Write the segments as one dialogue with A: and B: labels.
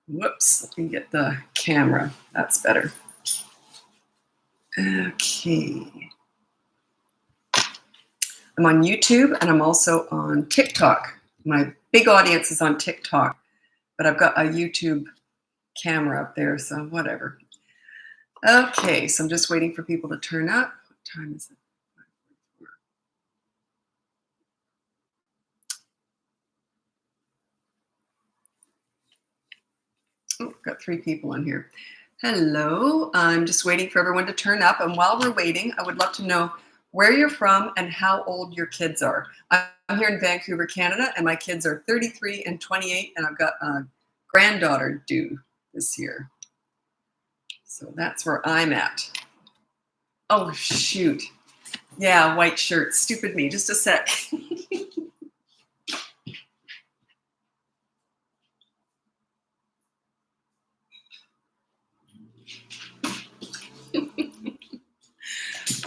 A: Whoops, let me get the camera. That's better. Okay. I'm on YouTube and I'm also on TikTok. My big audience is on TikTok, but I've got a YouTube camera up there, so whatever. Okay, so I'm just waiting for people to turn up. What time is it? Oh, got 3 people in here. Hello, I'm just waiting for everyone to turn up. And while we're waiting, I would love to know where you're from and how old your kids are. I'm here in Vancouver, Canada, and my kids are 33 and 28, and I've got a granddaughter due this year. So that's where I'm at. Oh, shoot. Yeah, white shirt. Stupid me. Just a sec.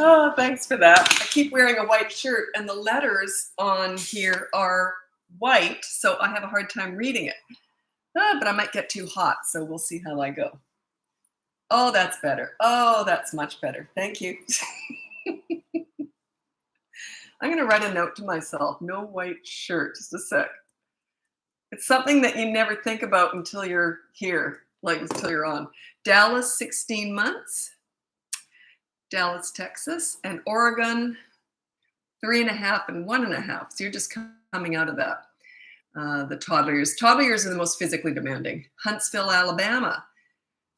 A: Oh, thanks for that. I keep wearing a white shirt and the letters on here are white, so I have a hard time reading it. But I might get too hot, so we'll see how I go. Oh, that's better. Oh, that's much better. Thank you. I'm going to write a note to myself. No white shirt. Just a sec. It's something that you never think about until you're here, like until you're on. Dallas, 16 months. Dallas, Texas, and Oregon, 3.5 and 1.5. So you're just coming out of that. The toddlers. Toddlers are the most physically demanding. Huntsville, Alabama,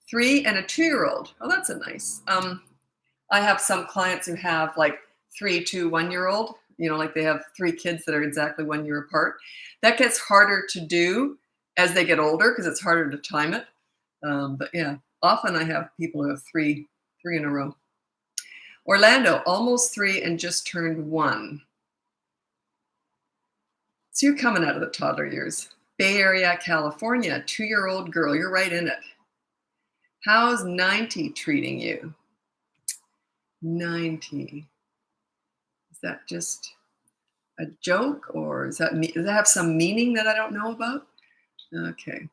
A: 3 and a 2-year-old. Oh, that's a nice. I have some clients who have like 3 to 1-year-old. You know, like they have 3 kids that are exactly 1 year apart. That gets harder to do as they get older because it's harder to time it. But yeah, often I have people who have three in a row. Orlando, almost 3 and just turned 1. So you're coming out of the toddler years. Bay Area, California, 2-year-old girl. You're right in it. How's 90 treating you? 90. Is that just a joke, or does that have some meaning that I don't know about? Okay.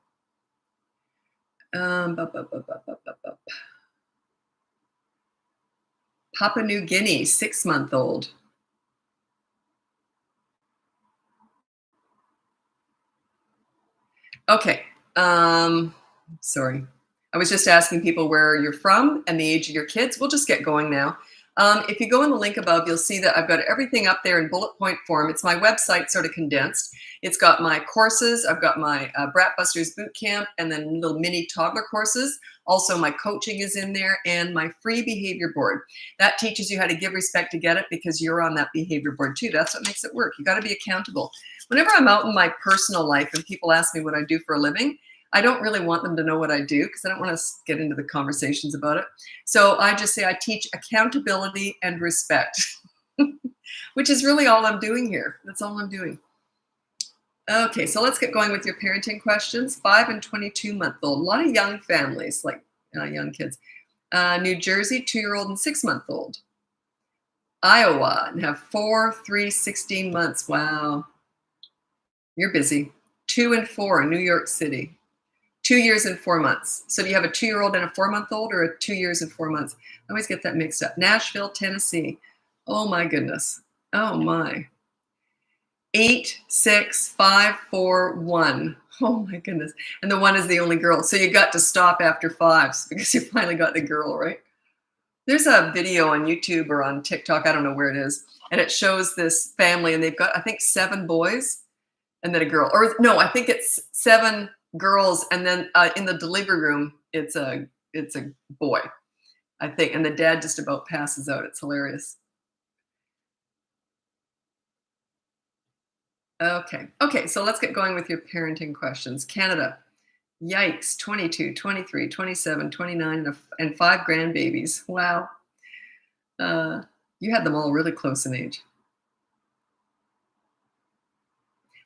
A: Papua New Guinea, 6-month-old. Okay. Sorry. I was just asking people where you're from and the age of your kids. We'll just get going now. If you go in the link above, you'll see that I've got everything up there in bullet point form. It's my website sort of condensed. It's got my courses. I've got my Bratbusters boot camp and then little mini toddler courses. Also, my coaching is in there and my free behavior board. That teaches you how to give respect to get it because you're on that behavior board too. That's what makes it work. You got to be accountable. Whenever I'm out in my personal life and people ask me what I do for a living, I don't really want them to know what I do because I don't want to get into the conversations about it. So I just say I teach accountability and respect, which is really all I'm doing here. That's all I'm doing. Okay, so let's get going with your parenting questions. 5 and 22-month-old. A lot of young families, like young kids. New Jersey, 2-year-old and 6-month-old. Iowa, and have 4, 3, 16 months. Wow. You're busy. 2 and 4 in New York City. 2 years and 4 months. So do you have a 2-year-old and a 4-month-old or a 2 years and 4 months? I always get that mixed up. Nashville, Tennessee. Oh my goodness. Oh my. 8, 6, 5, 4, 1. Oh my goodness. And the 1 is the only girl. So you got to stop after 5 because you finally got the girl, right? There's a video on YouTube or on TikTok. I don't know where it is. And it shows this family and they've got, I think, 7 boys and then a girl. Or no, I think it's 7 girls, and then in the delivery room, it's a boy, I think, and the dad just about passes out. It's hilarious. Okay, so let's get going with your parenting questions. Canada, yikes, 22, 23, 27, 29, and 5 grandbabies. Wow. You had them all really close in age.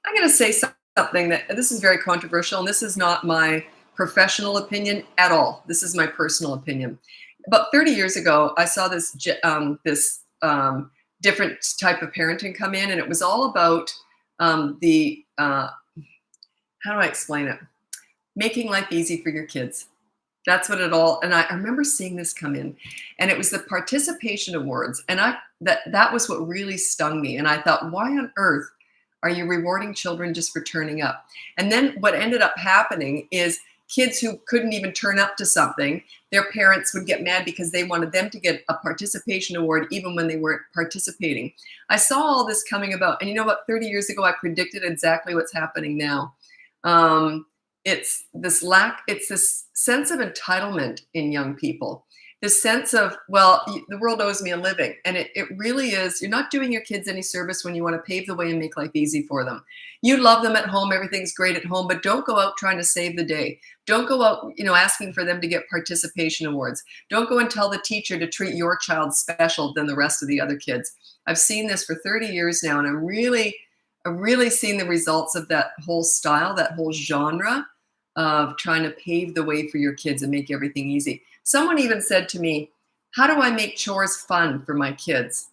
A: I'm going to say something that this is very controversial, and this is not my professional opinion at all. This is my personal opinion. About 30 years ago, I saw this different type of parenting come in, and it was all about how do I explain it? Making life easy for your kids. That's what it all, and I remember seeing this come in, and it was the participation awards, and that was what really stung me, and I thought, why on earth are you rewarding children just for turning up? And then what ended up happening is kids who couldn't even turn up to something, their parents would get mad because they wanted them to get a participation award even when they weren't participating. I saw all this coming about, and you know what? 30 years ago, I predicted exactly what's happening now. It's this sense of entitlement in young people, this sense of, well, the world owes me a living. And it really is, you're not doing your kids any service when you want to pave the way and make life easy for them. You love them at home, everything's great at home, but don't go out trying to save the day. Don't go out, asking for them to get participation awards. Don't go and tell the teacher to treat your child special than the rest of the other kids. I've seen this for 30 years now, and I've really seen the results of that whole style, that whole genre of trying to pave the way for your kids and make everything easy. Someone even said to me, how do I make chores fun for my kids?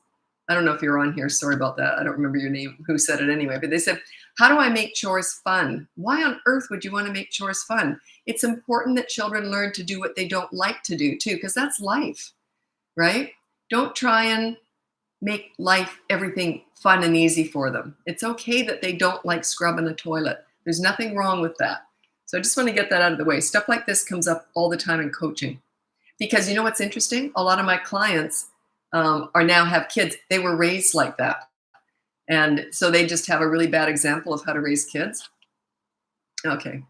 A: I don't know if you're on here. Sorry about that. I don't remember your name, who said it anyway. But they said, how do I make chores fun? Why on earth would you want to make chores fun? It's important that children learn to do what they don't like to do too, because that's life, right? Don't try and make life, everything fun and easy for them. It's okay that they don't like scrubbing a toilet. There's nothing wrong with that. So I just want to get that out of the way. Stuff like this comes up all the time in coaching. Because you know what's interesting? A lot of my clients are now have kids. They were raised like that. And so they just have a really bad example of how to raise kids. Okay.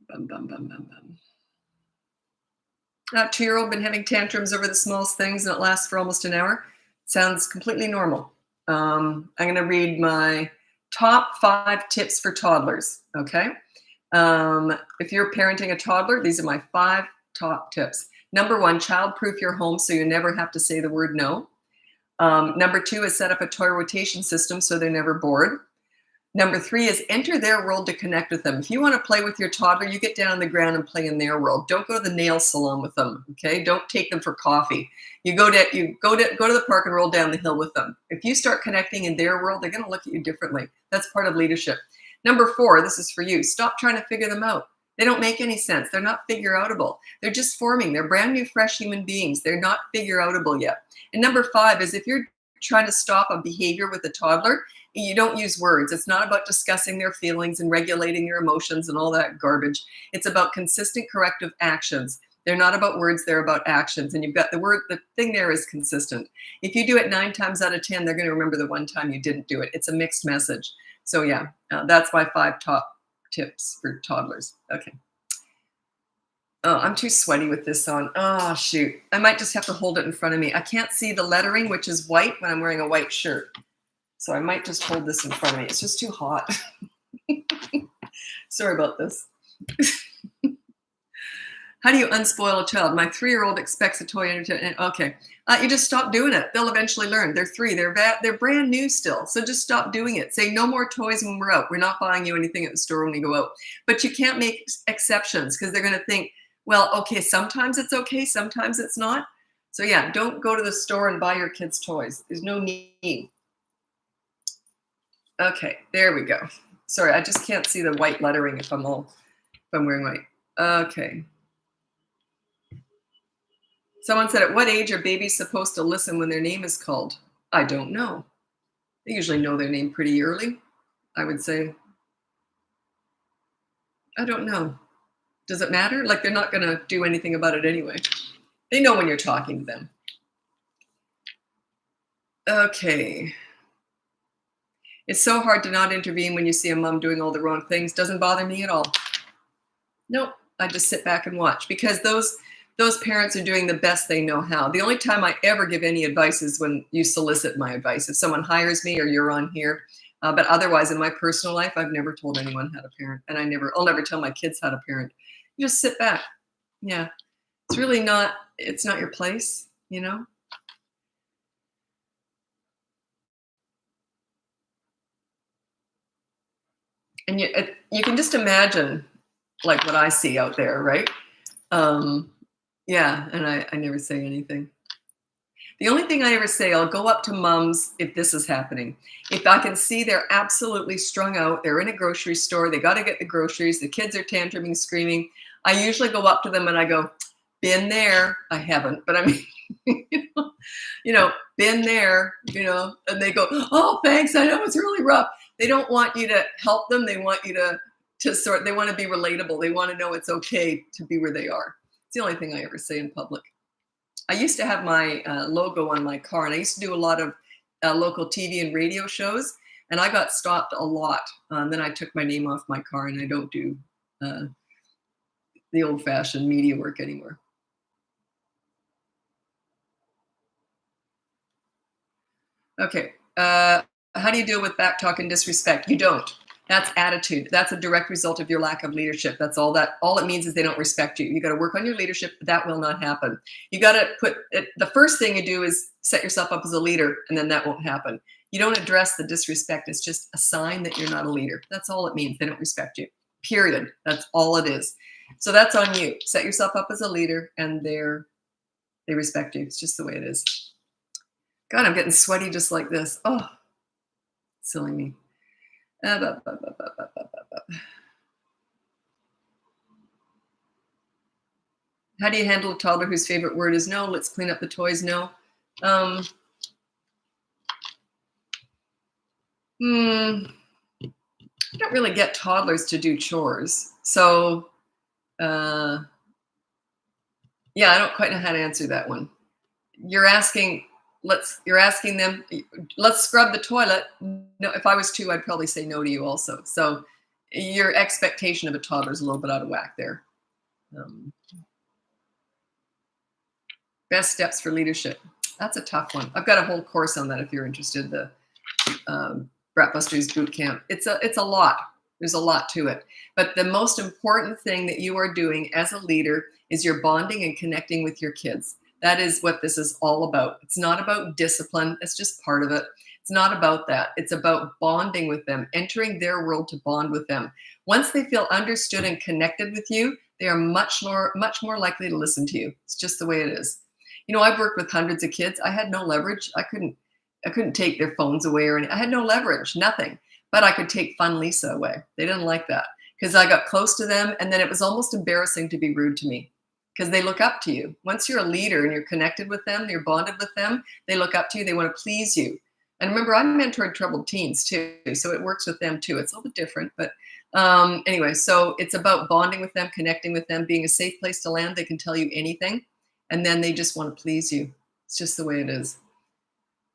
A: Bum, bum, bum, bum, bum. That 2-year-old been having tantrums over the smallest things, and it lasts for almost an hour. Sounds completely normal. I'm going to read my top 5 tips for toddlers, okay? If you're parenting a toddler, these are my 5 top tips. Number 1, child-proof your home so you never have to say the word no. Number 2 is set up a toy rotation system so they're never bored. Number 3 is enter their world to connect with them. If you want to play with your toddler, you get down on the ground and play in their world. Don't go to the nail salon with them, okay? Don't take them for coffee. You go to the park and roll down the hill with them. If you start connecting in their world, they're going to look at you differently. That's part of leadership. Number 4, this is for you. Stop trying to figure them out. They don't make any sense. They're not figure-outable. They're just forming. They're brand new, fresh human beings. They're not figure-outable yet. And number 5 is if you're trying to stop a behavior with a toddler, you don't use words. It's not about discussing their feelings and regulating their emotions and all that garbage. It's about consistent corrective actions. They're not about words, they're about actions. And you've got the thing there is consistent. If you do it 9 times out of 10, they're going to remember the one time you didn't do it. It's a mixed message. So yeah, that's my 5 top tips for toddlers. Okay. Oh, I'm too sweaty with this on. Oh, shoot. I might just have to hold it in front of me. I can't see the lettering, which is white, when I'm wearing a white shirt. So I might just hold this in front of me. It's just too hot. Sorry about this. How do you unspoil a child? My 3-year-old expects a toy. Okay. You just stop doing it. They'll eventually learn. They're 3. They're brand new still. So just stop doing it. Say no more toys when we're out. We're not buying you anything at the store when we go out. But you can't make exceptions because they're going to think, well, okay, sometimes it's okay, sometimes it's not. So yeah, don't go to the store and buy your kids toys. There's no need. Okay, there we go. Sorry, I just can't see the white lettering if I'm wearing white. Okay. Someone said, at what age are babies supposed to listen when their name is called? I don't know. They usually know their name pretty early, I would say. I don't know. Does it matter? Like, they're not going to do anything about it anyway. They know when you're talking to them. Okay. It's so hard to not intervene when you see a mom doing all the wrong things. Doesn't bother me at all. Nope. I just sit back and watch because those parents are doing the best they know how. The only time I ever give any advice is when you solicit my advice. If someone hires me or you're on here. But otherwise, in my personal life, I've never told anyone how to parent. And I'll never tell my kids how to parent. You just sit back. Yeah. It's really not, it's not your place, you know? And you can just imagine like what I see out there, right? Yeah, and I never say anything. The only thing I ever say, I'll go up to moms if this is happening. If I can see they're absolutely strung out, they're in a grocery store, they got to get the groceries, the kids are tantruming, screaming. I usually go up to them and I go, been there. I haven't, but I mean, you know, been there, and they go, oh, thanks. I know it's really rough. They don't want you to help them. They want you they want to be relatable. They want to know it's okay to be where they are. It's the only thing I ever say in public. I used to have my logo on my car, and I used to do a lot of local TV and radio shows, and I got stopped a lot. Then I took my name off my car, and I don't do the old-fashioned media work anymore. Okay. How do you deal with backtalk and disrespect? You don't. That's attitude. That's a direct result of your lack of leadership. That's all that. All it means is they don't respect you. You got to work on your leadership. That will not happen. You got to put it, the first thing you do is set yourself up as a leader, and then that won't happen. You don't address the disrespect. It's just a sign that you're not a leader. That's all it means. They don't respect you. Period. That's all it is. So that's on you. Set yourself up as a leader, and they respect you. It's just the way it is. God, I'm getting sweaty just like this. Oh, silly me. How do you handle a toddler whose favorite word is no? Let's clean up the toys. No. I don't really get toddlers to do chores. So, yeah, I don't quite know how to answer that one. You're asking them, let's scrub the toilet. No, if I was two, I'd probably say no to you also. So your expectation of a toddler is a little bit out of whack there. Best steps for leadership. That's a tough one. I've got a whole course on that if you're interested. The Bratbusters boot camp. It's a lot. There's a lot to it. But the most important thing that you are doing as a leader is you're bonding and connecting with your kids. That is what this is all about. It's not about discipline. It's just part of it. It's not about that. It's about bonding with them, entering their world to bond with them. Once they feel understood and connected with you, they are much more likely to listen to you. It's just the way it is. I've worked with hundreds of kids. I had no leverage. I couldn't take their phones away or anything. I had no leverage, nothing. But I could take Fun Lisa away. They didn't like that because I got close to them, and then it was almost embarrassing to be rude to me. Because they look up to you. Once you're a leader and you're connected with them, you're bonded with them, they look up to you, they want to please you. And remember, I mentored troubled teens too, so it works with them too. It's a little bit different, but anyway, so it's about bonding with them, connecting with them, being a safe place to land. They can tell you anything, and then they just want to please you. It's just the way it is.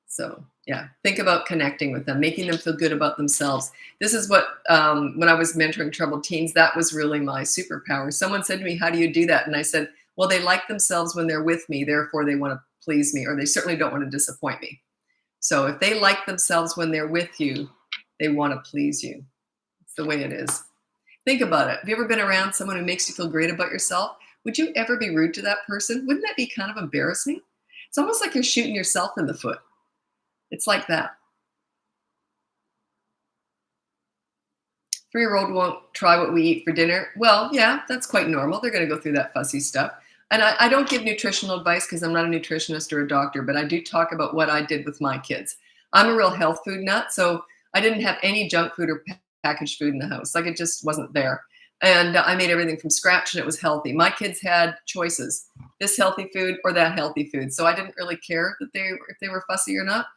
A: So yeah, think about connecting with them, making them feel good about themselves. This is what, when I was mentoring troubled teens, that was really my superpower. Someone said to me, how do you do that? And I said, well, they like themselves when they're with me, therefore they want to please me, or they certainly don't want to disappoint me. So if they like themselves when they're with you, they want to please you. It's the way it is. Think about it. Have you ever been around someone who makes you feel great about yourself? Would you ever be rude to that person? Wouldn't that be kind of embarrassing? It's almost like you're shooting yourself in the foot. It's like that. 3-year-old won't try what we eat for dinner. Well, yeah, that's quite normal. They're going to go through that fussy stuff. And I don't give nutritional advice because I'm not a nutritionist or a doctor, but I do talk about what I did with my kids. I'm a real health food nut, so I didn't have any junk food or packaged food in the house. Like, it just wasn't there. And I made everything from scratch, and it was healthy. My kids had choices, this healthy food or that healthy food. So I didn't really care that if they were fussy or not.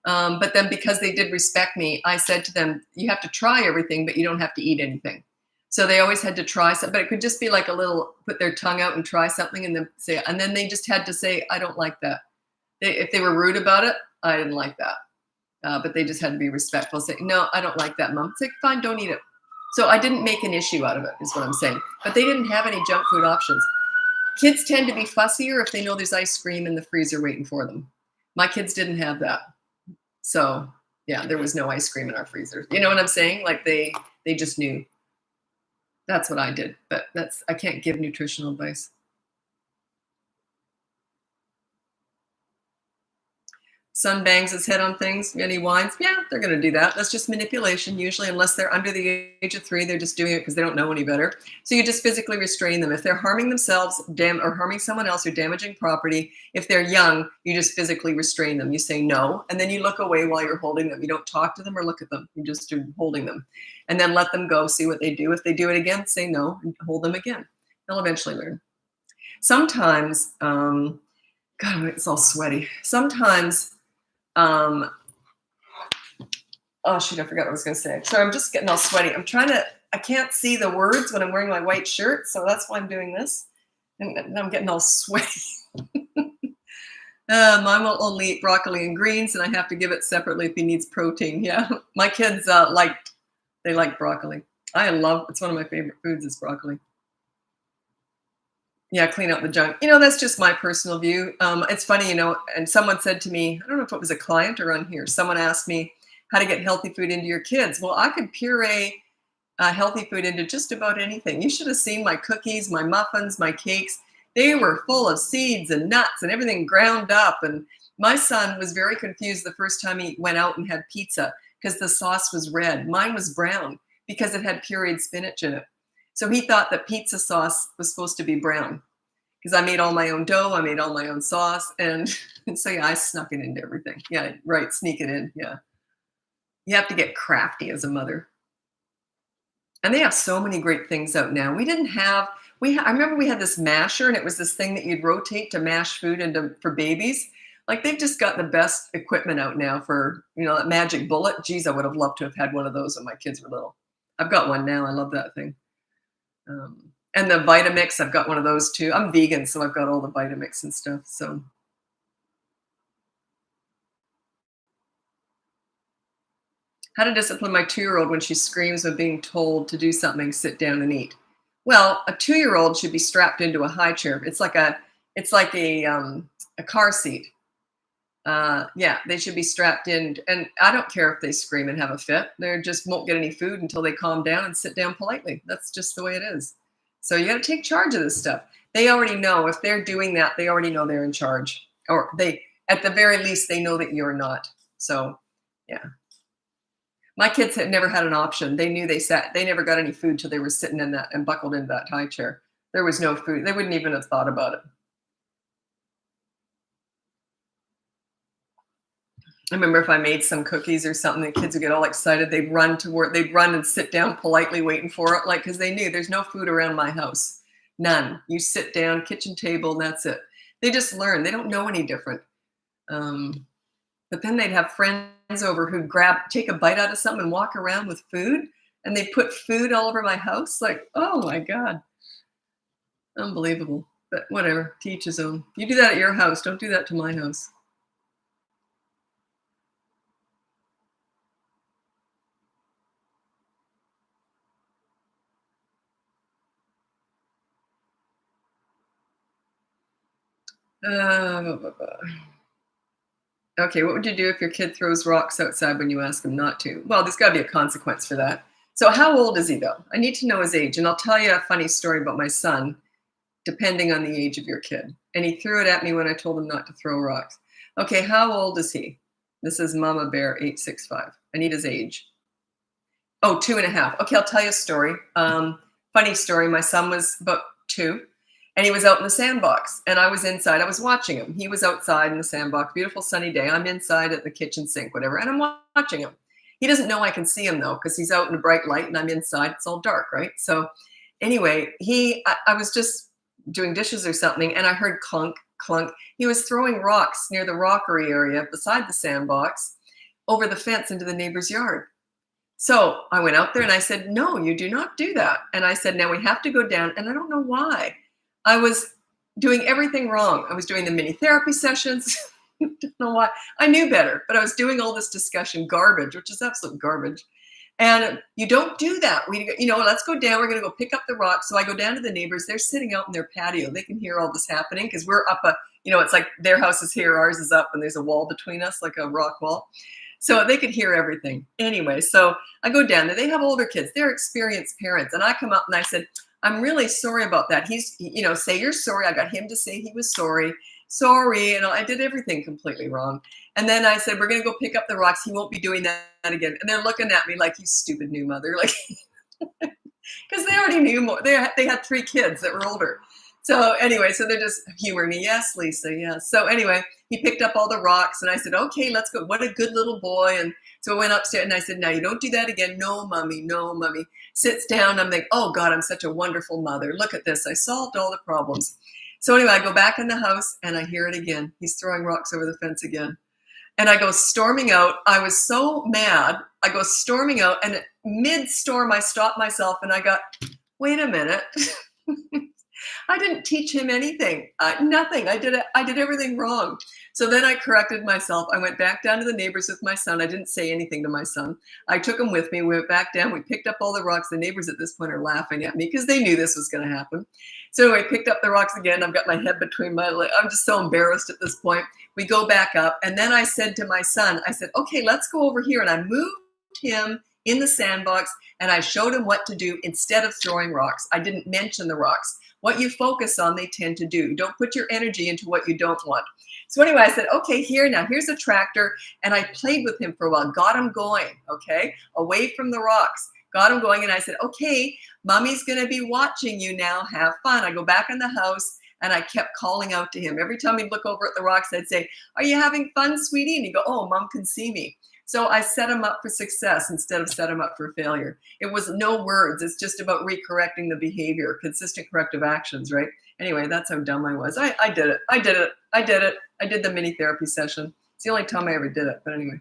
A: But then because they did respect me, I said to them, you have to try everything, but you don't have to eat anything. So they always had to try something, but it could just be like a little, put their tongue out and try something and then they just had to say, I don't like that. If they were rude about it, I didn't like that. But they just had to be respectful. Say, no, I don't like that, Mom. It's like, fine, don't eat it. So I didn't make an issue out of it, is what I'm saying. But they didn't have any junk food options. Kids tend to be fussier if they know there's ice cream in the freezer waiting for them. My kids didn't have that. So yeah, there was no ice cream in our freezer. You know what I'm saying? Like they just knew. That's what I did. But I can't give nutritional advice. Son bangs his head on things and he whines. Yeah, they're going to do that. That's just manipulation, usually, unless they're under the age of 3. They're just doing it because they don't know any better. So you just physically restrain them. If they're harming themselves or harming someone else or damaging property, if they're young, you just physically restrain them. You say no, and then you look away while you're holding them. You don't talk to them or look at them. You just are holding them. And then let them go, see what they do. If they do it again, say no and hold them again. They'll eventually learn. Sometimes, God, it's all sweaty. Sometimes, oh shoot, I forgot what I was going to say. So I'm just getting all sweaty. I can't see the words when I'm wearing my white shirt. So that's why I'm doing this. And I'm getting all sweaty. Mine will only eat broccoli and greens, and I have to give it separately if he needs protein. Yeah, my kids they like broccoli. It's one of my favorite foods is broccoli. Yeah, clean out the junk. That's just my personal view. It's funny, and someone said to me, I don't know if it was a client or on here, someone asked me how to get healthy food into your kids. Well, I could puree healthy food into just about anything. You should have seen my cookies, my muffins, my cakes. They were full of seeds and nuts and everything ground up. And my son was very confused the first time he went out and had pizza because the sauce was red. Mine was brown because it had pureed spinach in it. So he thought that pizza sauce was supposed to be brown because I made all my own dough. I made all my own sauce. And so, yeah, I snuck it into everything. Yeah, right. Sneak it in. Yeah. You have to get crafty as a mother. And they have so many great things out now. I remember we had this masher, and it was this thing that you'd rotate to mash food for babies. Like, they've just got the best equipment out now for, that magic bullet. Geez, I would have loved to have had one of those when my kids were little. I've got one now. I love that thing. And the Vitamix, I've got one of those too. I'm vegan, so I've got all the Vitamix and stuff. So how to discipline my 2-year-old when she screams when being told to do something, sit down and eat. Well, a 2-year-old should be strapped into a high chair. It's like a car seat. Yeah, they should be strapped in. And I don't care if they scream and have a fit. They just won't get any food until they calm down and sit down politely. That's just the way it is. So you got to take charge of this stuff. They already know if they're doing that, they already know they're in charge. Or at the very least, they know that you're not. So, yeah. My kids had never had an option. They knew they never got any food till they were sitting in that and buckled into that high chair. There was no food. They wouldn't even have thought about it. I remember if I made some cookies or something, the kids would get all excited. They'd run to work. They'd run and sit down politely waiting for it, because they knew there's no food around my house. None. You sit down, kitchen table, and that's it. They just learn. They don't know any different. But then they'd have friends over who'd take a bite out of something and walk around with food, and they put food all over my house. Like, oh my God. Unbelievable. But whatever, to each his own. You do that at your house. Don't do that to my house. Okay, what would you do if your kid throws rocks outside when you ask him not to? Well, there's got to be a consequence for that. So how old is he, though? I need to know his age. And I'll tell you a funny story about my son, depending on the age of your kid. And he threw it at me when I told him not to throw rocks. Okay, how old is he? This is Mama Bear 865. I need his age. Oh, 2.5. Okay, I'll tell you a story. Funny story. My son was about 2. And he was out in the sandbox, and I was inside. I was watching him. He was outside in the sandbox, beautiful sunny day. I'm inside at the kitchen sink, whatever, and I'm watching him. He doesn't know I can see him, though, because he's out in a bright light, and I'm inside. It's all dark, right? So anyway, I was just doing dishes or something, and I heard clunk, clunk. He was throwing rocks near the rockery area beside the sandbox over the fence into the neighbor's yard. So I went out there, and I said, no, you do not do that. And I said, now we have to go down, and I don't know why. I was doing everything wrong. I was doing the mini therapy sessions. I don't know why. I knew better, but I was doing all this discussion garbage, which is absolute garbage. And you don't do that. Let's go down. We're going to go pick up the rocks. So I go down to the neighbors. They're sitting out in their patio. They can hear all this happening because we're up it's like their house is here, ours is up, and there's a wall between us, like a rock wall. So they could hear everything. Anyway, so I go down there. They have older kids. They're experienced parents. And I come up and I said, I'm really sorry about that. He's, say you're sorry. I got him to say he was sorry. sorry. And I did everything completely wrong. And then I said, we're going to go pick up the rocks. He won't be doing that again. And they're looking at me like, you stupid new mother. Like, because they already knew more. They had 3 kids that were older. So anyway, so they're just humoring me. Yes, Lisa, yes. So anyway, he picked up all the rocks and I said, okay, let's go. What a good little boy. And so I went upstairs and I said, now you don't do that again. No, mommy, no, mommy. Sits down. I'm like, oh God, I'm such a wonderful mother. Look at this. I solved all the problems. So anyway, I go back in the house and I hear it again. He's throwing rocks over the fence again. And I go storming out. I was so mad. I go storming out, and mid-storm, I stopped myself and I got, wait a minute. I didn't teach him anything. Nothing. I did everything wrong. So then I corrected myself. I went back down to the neighbors with my son. I didn't say anything to my son. I took him with me. We went back down. We picked up all the rocks. The neighbors at this point are laughing at me because they knew this was going to happen. So I picked up the rocks again. I've got my head between my legs. I'm just so embarrassed at this point. We go back up. And then I said to my son, I said, okay, let's go over here. And I moved him in the sandbox and I showed him what to do instead of throwing rocks. I didn't mention the rocks. What you focus on, they tend to do. Don't put your energy into what you don't want. So anyway, I said, okay, here's a tractor. And I played with him for a while, got him going, okay, away from the rocks, got him going. And I said, okay, mommy's going to be watching you now. Have fun. I go back in the house and I kept calling out to him. Every time he'd look over at the rocks, I'd say, are you having fun, sweetie? And he'd go, oh, mom can see me. So I set him up for success instead of set him up for failure. It was no words. It's just about recorrecting the behavior, consistent corrective actions, right? Anyway, that's how dumb I was. I did it. I did the mini therapy session. It's the only time I ever did it. But anyway,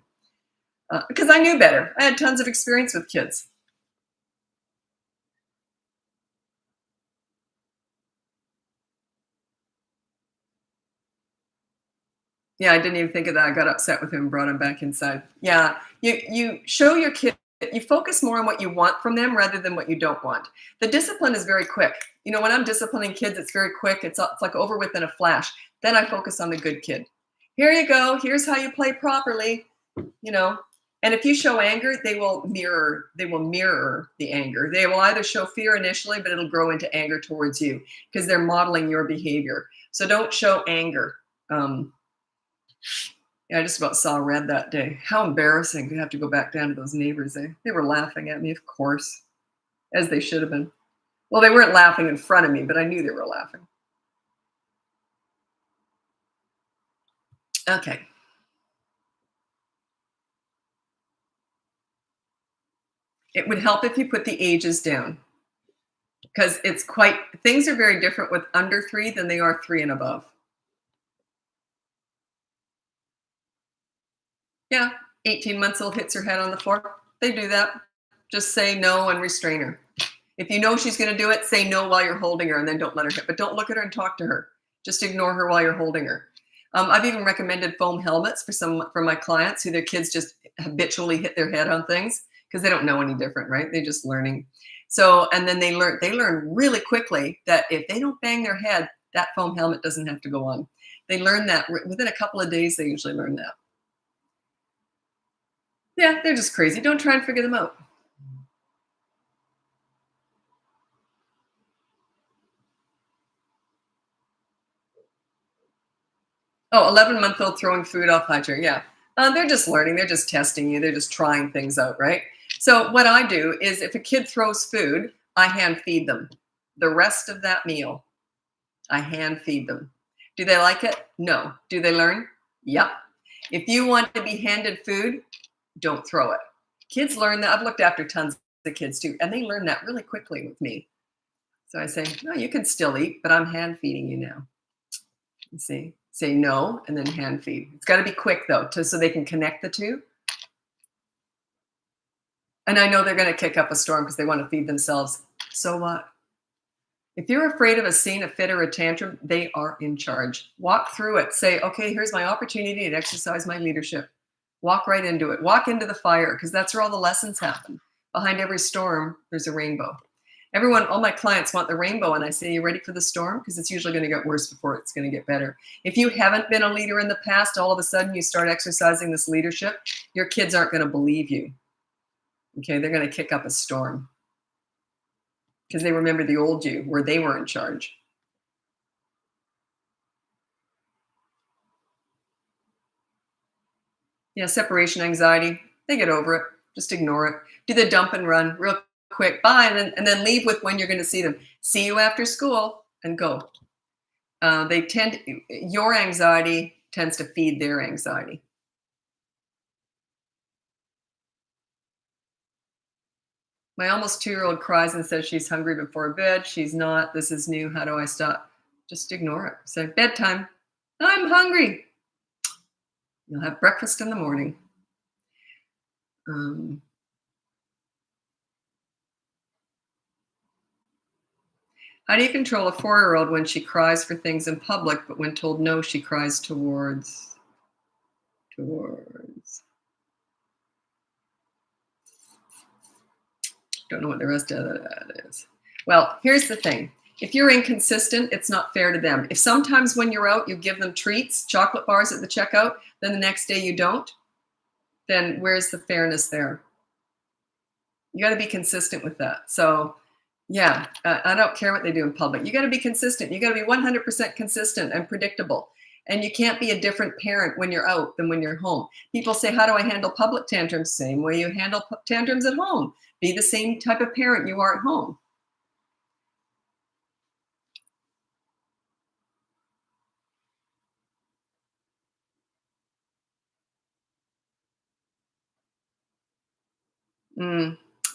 A: because I knew better. I had tons of experience with kids. Yeah, I didn't even think of that. I got upset with him and brought him back inside. Yeah, you show your kid, you focus more on what you want from them rather than what you don't want. The discipline is very quick. You know, when I'm disciplining kids, it's very quick. It's like over within a flash. Then I focus on the good kid. Here you go. Here's how you play properly. You know, and if you show anger, they will mirror the anger. They will either show fear initially, but it'll grow into anger towards you because they're modeling your behavior. So don't show anger. Yeah, I just about saw red that day. How embarrassing to have to go back down to those neighbors. They were laughing at me, of course, as they should have been. Well, they weren't laughing in front of me, but I knew they were laughing. Okay. It would help if you put the ages down because things are very different with under 3 than they are 3 and above. Yeah, 18 months old hits her head on the floor. They do that. Just say no and restrain her. If you know she's going to do it, say no while you're holding her and then don't let her hit. But don't look at her and talk to her. Just ignore her while you're holding her. I've even recommended foam helmets for my clients who their kids just habitually hit their head on things because they don't know any different, right? They're just learning. So, and then they learn really quickly that if they don't bang their head, that foam helmet doesn't have to go on. They learn that within a couple of days. They usually learn that. Yeah, they're just crazy. Don't try and figure them out. Oh, 11-month-old throwing food off high chair. Yeah. They're just learning. They're just testing you. They're just trying things out, right? So what I do is if a kid throws food, I hand feed them. The rest of that meal, I hand feed them. Do they like it? No. Do they learn? Yep. If you want to be handed food, don't throw it. Kids learn that. I've looked after tons of kids too, and they learn that really quickly with me. So I say, no, you can still eat, but I'm hand feeding you now. You see, say no, and then hand feed. It's got to be quick though, so they can connect the two. And I know they're going to kick up a storm because they want to feed themselves. So what? If you're afraid of a scene, a fit, or a tantrum, they are in charge. Walk through it. Say, okay, here's my opportunity to exercise my leadership. Walk right into it. Walk into the fire because that's where all the lessons happen. Behind every storm, there's a rainbow. All my clients want the rainbow, and I say, you ready for the storm? Because it's usually going to get worse before it's going to get better. If you haven't been a leader in the past, all of a sudden you start exercising this leadership, your kids aren't going to believe you. Okay, they're going to kick up a storm because they remember the old you where they were in charge. Yeah, separation anxiety. They get over it. Just ignore it. Do the dump and run real quick. Bye, and then leave with when you're going to see them. See you after school and go. They tend your anxiety tends to feed their anxiety. My almost 2-year-old cries and says she's hungry before bed. She's not. This is new. How do I stop? Just ignore it. Say bedtime. I'm hungry. You'll have breakfast in the morning. Um, how do you control a 4-year-old when she cries for things in public, but when told no, she cries towards. Don't know what the rest of that is. Well, here's the thing. If you're inconsistent, it's not fair to them. If sometimes when you're out, you give them treats, chocolate bars at the checkout, then the next day you don't, then where's the fairness there? You got to be consistent with that. So, yeah, I don't care what they do in public. You got to be consistent. You got to be 100% consistent and predictable. And you can't be a different parent when you're out than when you're home. People say, how do I handle public tantrums? Same way you handle tantrums at home. Be the same type of parent you are at home.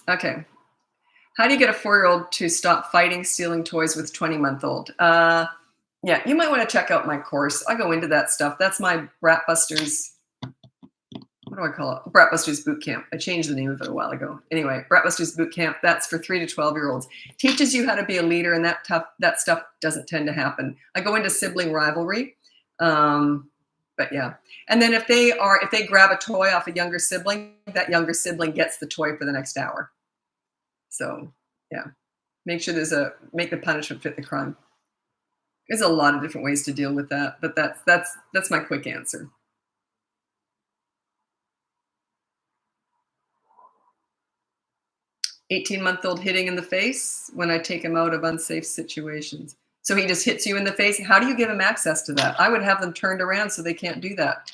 A: Okay. How do you get a 4-year-old to stop fighting, stealing toys with 20-month-old? Yeah, you might want to check out my course. I go into that stuff. That's my Bratbusters. What do I call it? Bratbusters Boot Camp. I changed the name of it a while ago. Anyway, Bratbusters Boot Camp. That's for 3 to 12-year-olds. Teaches you how to be a leader, and that stuff doesn't tend to happen. I go into sibling rivalry, but yeah. And then if they grab a toy off a younger sibling, that younger sibling gets the toy for the next hour. So yeah, make the punishment fit the crime. There's a lot of different ways to deal with that, but that's my quick answer. 18-month-old hitting in the face when I take him out of unsafe situations. So he just hits you in the face. How do you give him access to that? I would have them turned around so they can't do that.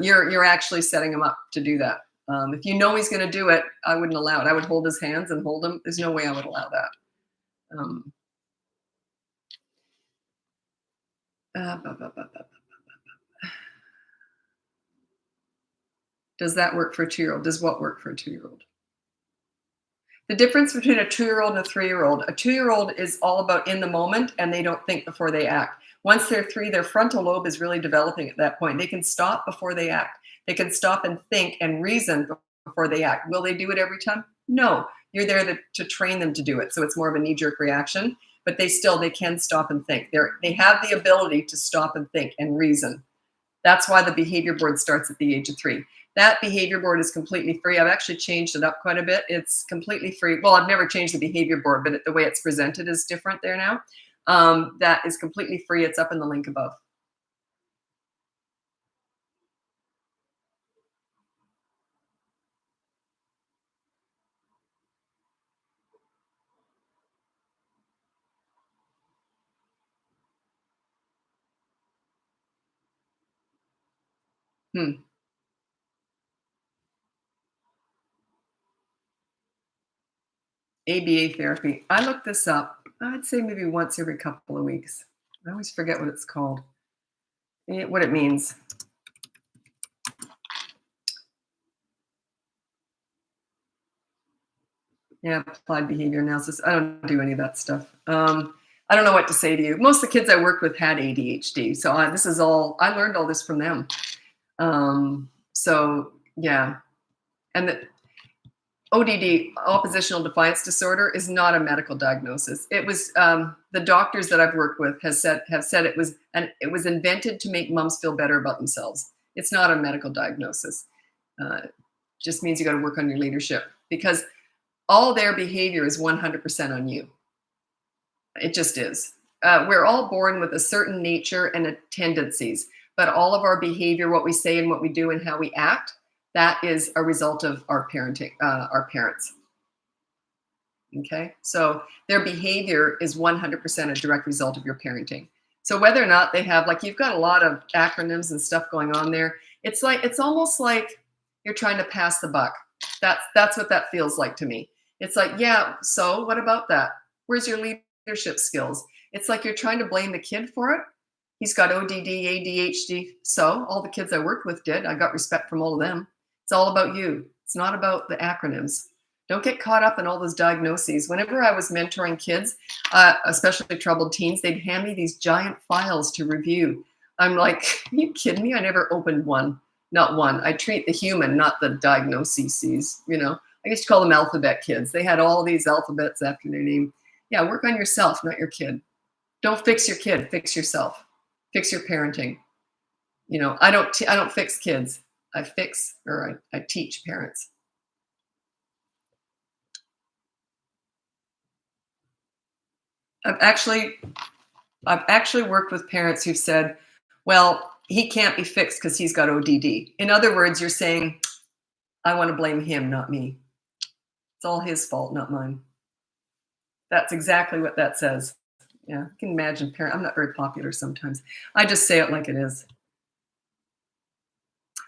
A: You're actually setting him up to do that. If you know he's going to do it, I wouldn't allow it. I would hold his hands and hold him. There's no way I would allow that. Um, Does that work for a 2-year-old? Does what work for a 2-year-old? The difference between a 2-year-old and a 3-year-old, a 2-year-old is all about in the moment and they don't think before they act. Once they're 3, their frontal lobe is really developing at that point. They can stop before they act. They can stop and think and reason before they act. Will they do it every time? No. You're there to train them to do it. So it's more of a knee-jerk reaction, but they can stop and think. They have the ability to stop and think and reason. That's why the behavior board starts at the age of 3. That behavior board is completely free. I've actually changed it up quite a bit. It's completely free. Well, I've never changed the behavior board, but the way it's presented is different there now. That is completely free. It's up in the link above. Hmm. ABA therapy. I looked this up. I'd say maybe once every couple of weeks. I always forget what it's called. What it means. Yeah, applied behavior analysis. I don't do any of that stuff. I don't know what to say to you. Most of the kids I worked with had ADHD, so I learned all this from them. So yeah, and the ODD, oppositional defiance disorder, is not a medical diagnosis. It was the doctors that I've worked with have said it was invented to make moms feel better about themselves. It's not a medical diagnosis. Just means you got to work on your leadership because all their behavior is 100% on you. It just is. We're all born with a certain nature and tendencies, but all of our behavior, what we say and what we do and how we act, that is a result of our parenting, our parents. Okay, so their behavior is 100% a direct result of your parenting. So whether or not they have, like, you've got a lot of acronyms and stuff going on there. It's almost like you're trying to pass the buck. That's what that feels like to me. It's like, yeah, so what about that? Where's your leadership skills? It's like you're trying to blame the kid for it. He's got ODD, ADHD. So all the kids I worked with did. I got respect from all of them. It's all about you. It's not about the acronyms. Don't get caught up in all those diagnoses. Whenever I was mentoring kids, especially troubled teens, they'd hand me these giant files to review. I'm like, are you kidding me? I never opened one. Not one. I treat the human, not the diagnoses, you know. I used to call them alphabet kids. They had all these alphabets after their name. Yeah, work on yourself, not your kid. Don't fix your kid, fix yourself. Fix your parenting. You know, I don't fix kids. I teach parents. I've actually worked with parents who've said, well, he can't be fixed because he's got ODD. In other words, you're saying, I want to blame him, not me. It's all his fault, not mine. That's exactly what that says. Yeah, you can imagine I'm not very popular sometimes. I just say it like it is.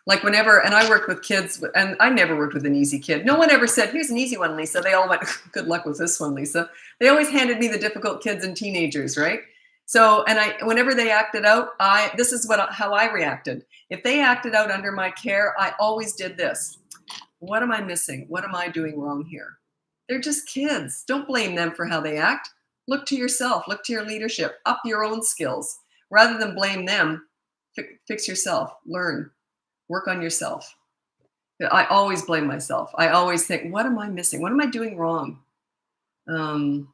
A: Like whenever, and I worked with kids, and I never worked with an easy kid. No one ever said, here's an easy one, Lisa. They all went, good luck with this one, Lisa. They always handed me the difficult kids and teenagers, right? So, and whenever they acted out, this is how I reacted. If they acted out under my care, I always did this. What am I missing? What am I doing wrong here? They're just kids. Don't blame them for how they act. Look to yourself, look to your leadership, up your own skills. Rather than blame them, fix yourself, learn, work on yourself. I always blame myself. I always think, what am I missing? What am I doing wrong? And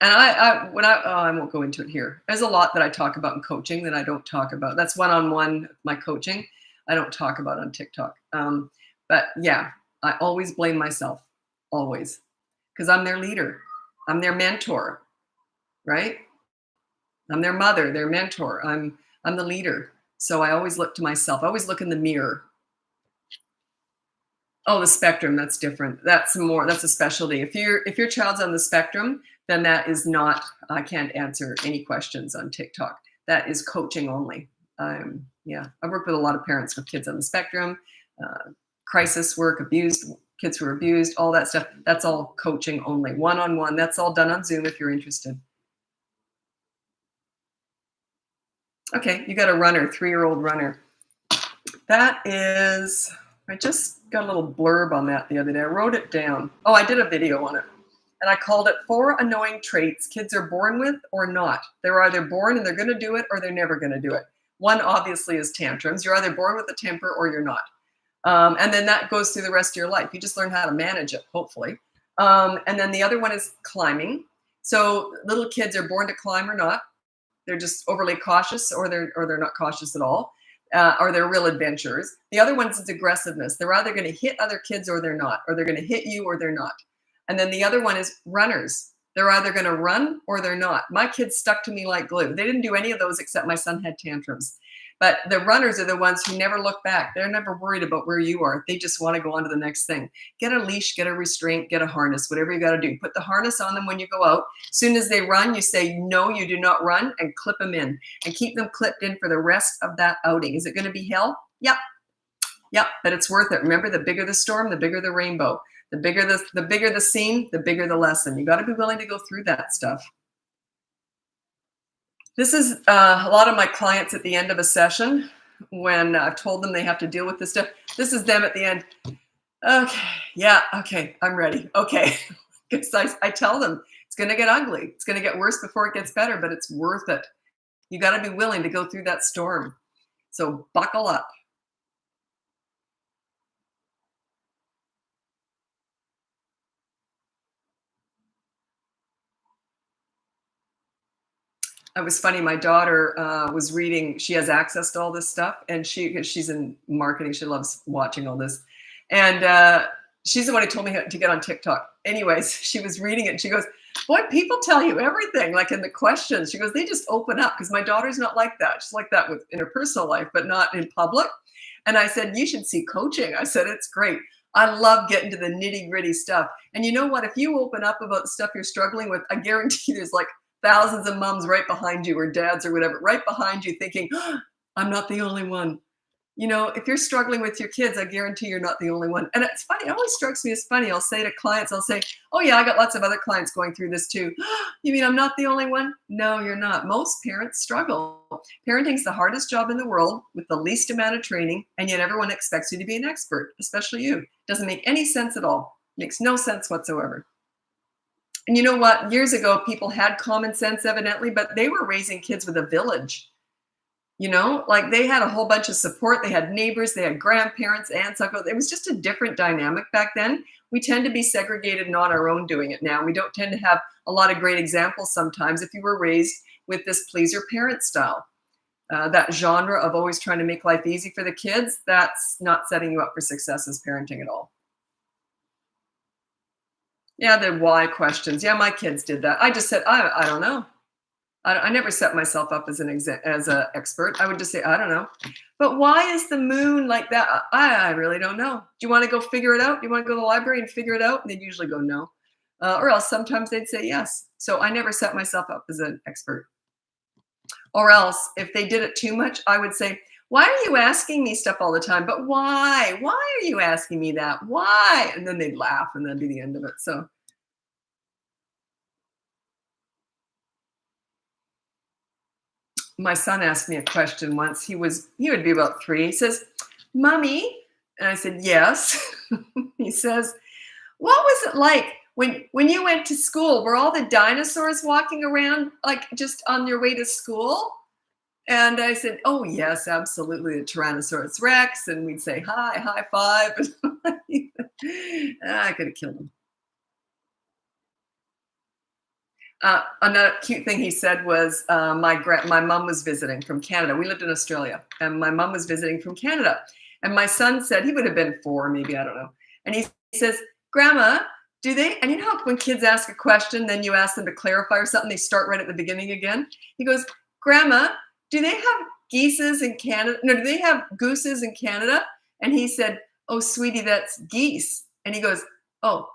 A: I won't go into it here. There's a lot that I talk about in coaching that I don't talk about. That's one-on-one, my coaching. I don't talk about on TikTok. But yeah, I always blame myself, always, because I'm their leader. I'm their mentor, right? I'm their mother, their mentor. I'm the leader. So I always look to myself. I always look in the mirror. Oh, the spectrum, that's different. That's a specialty. If your child's on the spectrum, then that is not, I can't answer any questions on TikTok. That is coaching only. Yeah, I've worked with a lot of parents with kids on the spectrum, crisis work, kids who are abused, all that stuff. That's all coaching only, one-on-one. That's all done on Zoom if you're interested. Okay, you got a runner, 3-year-old runner. That is, I just got a little blurb on that the other day. I wrote it down. Oh, I did a video on it. And I called it 4 Annoying Traits Kids Are Born With or Not. They're either born and they're going to do it or they're never going to do it. One obviously is tantrums. You're either born with a temper or you're not. And then that goes through the rest of your life. You just learn how to manage it, hopefully. And then the other one is climbing. So little kids are born to climb or not. They're just overly cautious or they're not cautious at all. Or they're real adventurers. The other one is aggressiveness. They're either going to hit other kids or they're not. Or they're going to hit you or they're not. And then the other one is runners. They're either going to run or they're not. My kids stuck to me like glue. They didn't do any of those except my son had tantrums. But the runners are the ones who never look back. They're never worried about where you are. They just want to go on to the next thing. Get a leash, get a restraint, get a harness, whatever you got to do. Put the harness on them when you go out. As soon as they run, you say, no, you do not run, and clip them in. And keep them clipped in for the rest of that outing. Is it going to be hell? Yep. Yep, but it's worth it. Remember, the bigger the storm, the bigger the rainbow. The bigger the scene, the bigger the lesson. You got to be willing to go through that stuff. This is a lot of my clients at the end of a session when I've told them they have to deal with this stuff. This is them at the end. Okay, yeah, okay, I'm ready. Okay, because I tell them it's going to get ugly. It's going to get worse before it gets better, but it's worth it. You got to be willing to go through that storm. So buckle up. It was funny. My daughter was reading. She has access to all this stuff, and she's in marketing. She loves watching all this, and she's the one who told me to get on TikTok. Anyways, she was reading it, and she goes, "Boy, people tell you everything." Like in the questions, she goes, "They just open up," because my daughter's not like that. She's like that in her personal life, but not in public. And I said, "You should see coaching." I said, "It's great. I love getting to the nitty gritty stuff." And you know what? If you open up about the stuff you're struggling with, I guarantee there's like thousands of moms right behind you or dads or whatever, right behind you thinking, oh, I'm not the only one. if you're struggling with your kids, I guarantee you're not the only one. And it's funny, it always strikes me as funny. I'll say to clients, I'll say, oh yeah, I got lots of other clients going through this too. You mean I'm not the only one? No, you're not. Most parents struggle. Parenting's the hardest job in the world with the least amount of training, and yet everyone expects you to be an expert, especially you. Doesn't make any sense at all. Makes no sense whatsoever. And you know what? Years ago, people had common sense, evidently, but they were raising kids with a village. Like they had a whole bunch of support. They had neighbors, they had grandparents, aunts, uncles. It was just a different dynamic back then. We tend to be segregated and on our own doing it now. We don't tend to have a lot of great examples sometimes if you were raised with this pleaser parent style. That genre of always trying to make life easy for the kids, that's not setting you up for success as parenting at all. Yeah, the why questions. Yeah, my kids did that. I just said, I don't know. I never set myself up as as an expert. I would just say, I don't know. But why is the moon like that? I really don't know. Do you want to go figure it out? Do you want to go to the library and figure it out? And they'd usually go no. Or else sometimes they'd say yes. So I never set myself up as an expert. Or else if they did it too much, I would say, why are you asking me stuff all the time? But why? Why are you asking me that? Why? And then they'd laugh and that'd be the end of it. So my son asked me a question once. He would be about 3. He says, Mommy, and I said, yes. He says, what was it like when you went to school? Were all the dinosaurs walking around like just on your way to school? And I said, oh yes, absolutely, the Tyrannosaurus Rex. And we'd say, hi, high five. I could have killed him. Another cute thing he said was my mom was visiting from Canada. We lived in Australia, and my mom was visiting from Canada. And my son said, he would have been 4, maybe, I don't know. And he says, Grandma, do they, and you know how when kids ask a question, then you ask them to clarify or something, they start right at the beginning again? He goes, Grandma, do they have geeses in Canada? No, do they have gooses in Canada? And he said, oh, sweetie, that's geese. And he goes, oh,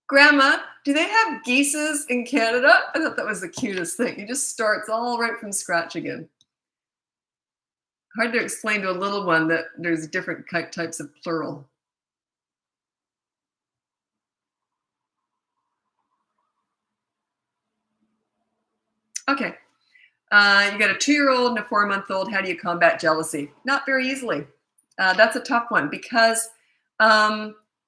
A: Grandma, do they have geeses in Canada? I thought that was the cutest thing. He just starts all right from scratch again. Hard to explain to a little one that there's different types of plural. Okay. You got a 2-year-old and a 4-month-old. How do you combat jealousy? Not very easily. That's a tough one because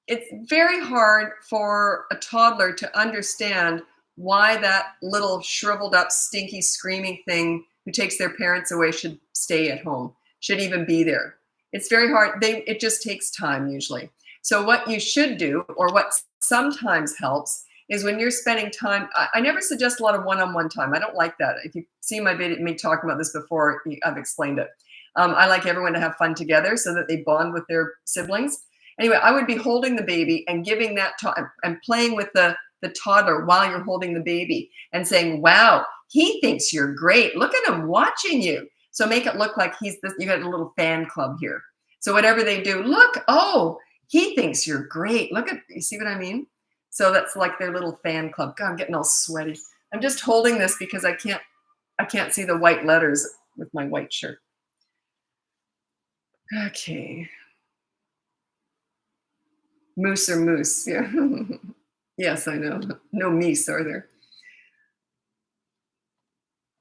A: it's very hard for a toddler to understand why that little shriveled up, stinky, screaming thing who takes their parents away should stay at home, should even be there. It's very hard. It just takes time usually. So what you should do, or what sometimes helps, is when you're spending time, I never suggest a lot of one-on-one time. I don't like that. If you see my video, me talking about this before, I've explained it. I like everyone to have fun together so that they bond with their siblings. Anyway, I would be holding the baby and giving that time and playing with the toddler while you're holding the baby and saying, wow, he thinks you're great. Look at him watching you. So make it look like you got a little fan club here. So whatever they do, look, oh, he thinks you're great. Look at, you see what I mean? So that's like their little fan club. God, I'm getting all sweaty. I'm just holding this because I can't see the white letters with my white shirt. Okay. Moose or moose, yeah. Yes, I know. No meese, are there?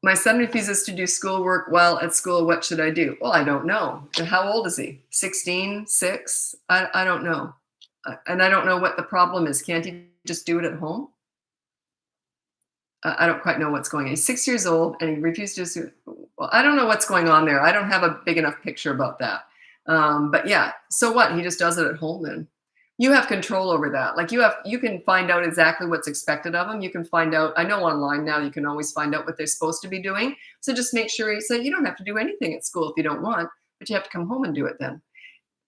A: My son refuses to do schoolwork while at school. What should I do? Well, I don't know. And how old is he? 16, 6? I don't know. And I don't know what the problem is. Can't he just do it at home? I don't quite know what's going on. He's 6 years old and he refuses to. Well, I don't know what's going on there. I don't have a big enough picture about that. But yeah, so what? He just does it at home then. You have control over that. Like you can find out exactly what's expected of them. You can find out, I know online now you can always find out what they're supposed to be doing. So just make sure you don't have to do anything at school if you don't want, but you have to come home and do it then.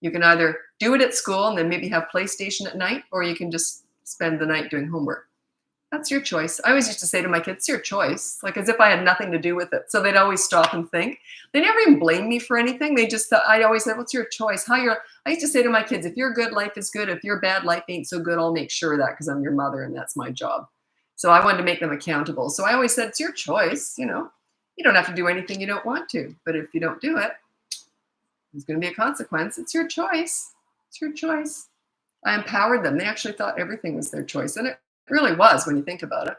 A: You can either do it at school and then maybe have PlayStation at night, or you can just spend the night doing homework. That's your choice. I always used to say to my kids, it's your choice, like as if I had nothing to do with it. So they'd always stop and think. They never even blamed me for anything. They just thought, I always said, what's your choice? I used to say to my kids, if you're good, life is good. If you're bad, life ain't so good. I'll make sure of that because I'm your mother and that's my job. So I wanted to make them accountable. So I always said, it's your choice. You don't have to do anything you don't want to. But if you don't do it, There's going to be a consequence. It's your choice. It's your choice. I empowered them. They actually thought everything was their choice. And it really was when you think about it.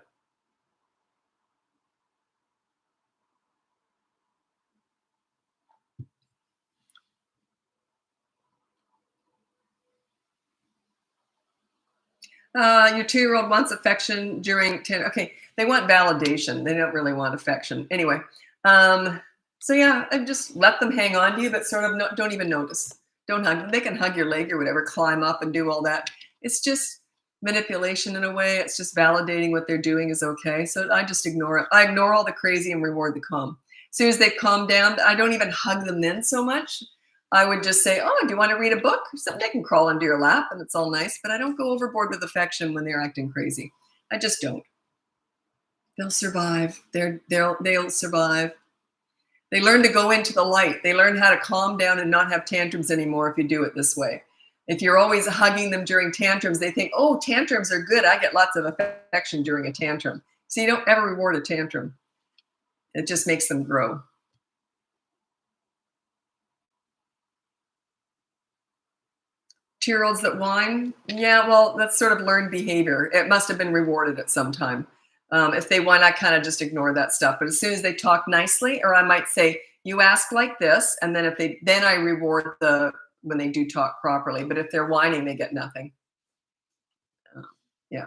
A: Your 2-year-old wants affection during 10. Okay, they want validation. They don't really want affection. Anyway, so yeah, I just let them hang on to you, but sort of don't even notice. Don't hug them. They can hug your leg or whatever, climb up and do all that. It's just manipulation in a way. It's just validating what they're doing is okay. So I just ignore it. I ignore all the crazy and reward the calm. As soon as they calm down, I don't even hug them then so much. I would just say, oh, do you want to read a book? Something they can crawl into your lap and it's all nice, but I don't go overboard with affection when they're acting crazy. I just don't. They'll survive. They'll survive. They learn to go into the light. They learn how to calm down and not have tantrums anymore if you do it this way. If you're always hugging them during tantrums, they think, oh, tantrums are good. I get lots of affection during a tantrum. So you don't ever reward a tantrum. It just makes them grow. Two-year-olds that whine, yeah, well, that's sort of learned behavior. It must have been rewarded at some time. If they whine, I kind of just ignore that stuff. But as soon as they talk nicely, or I might say, you ask like this, and then I reward when they do talk properly. But if they're whining, they get nothing. Yeah,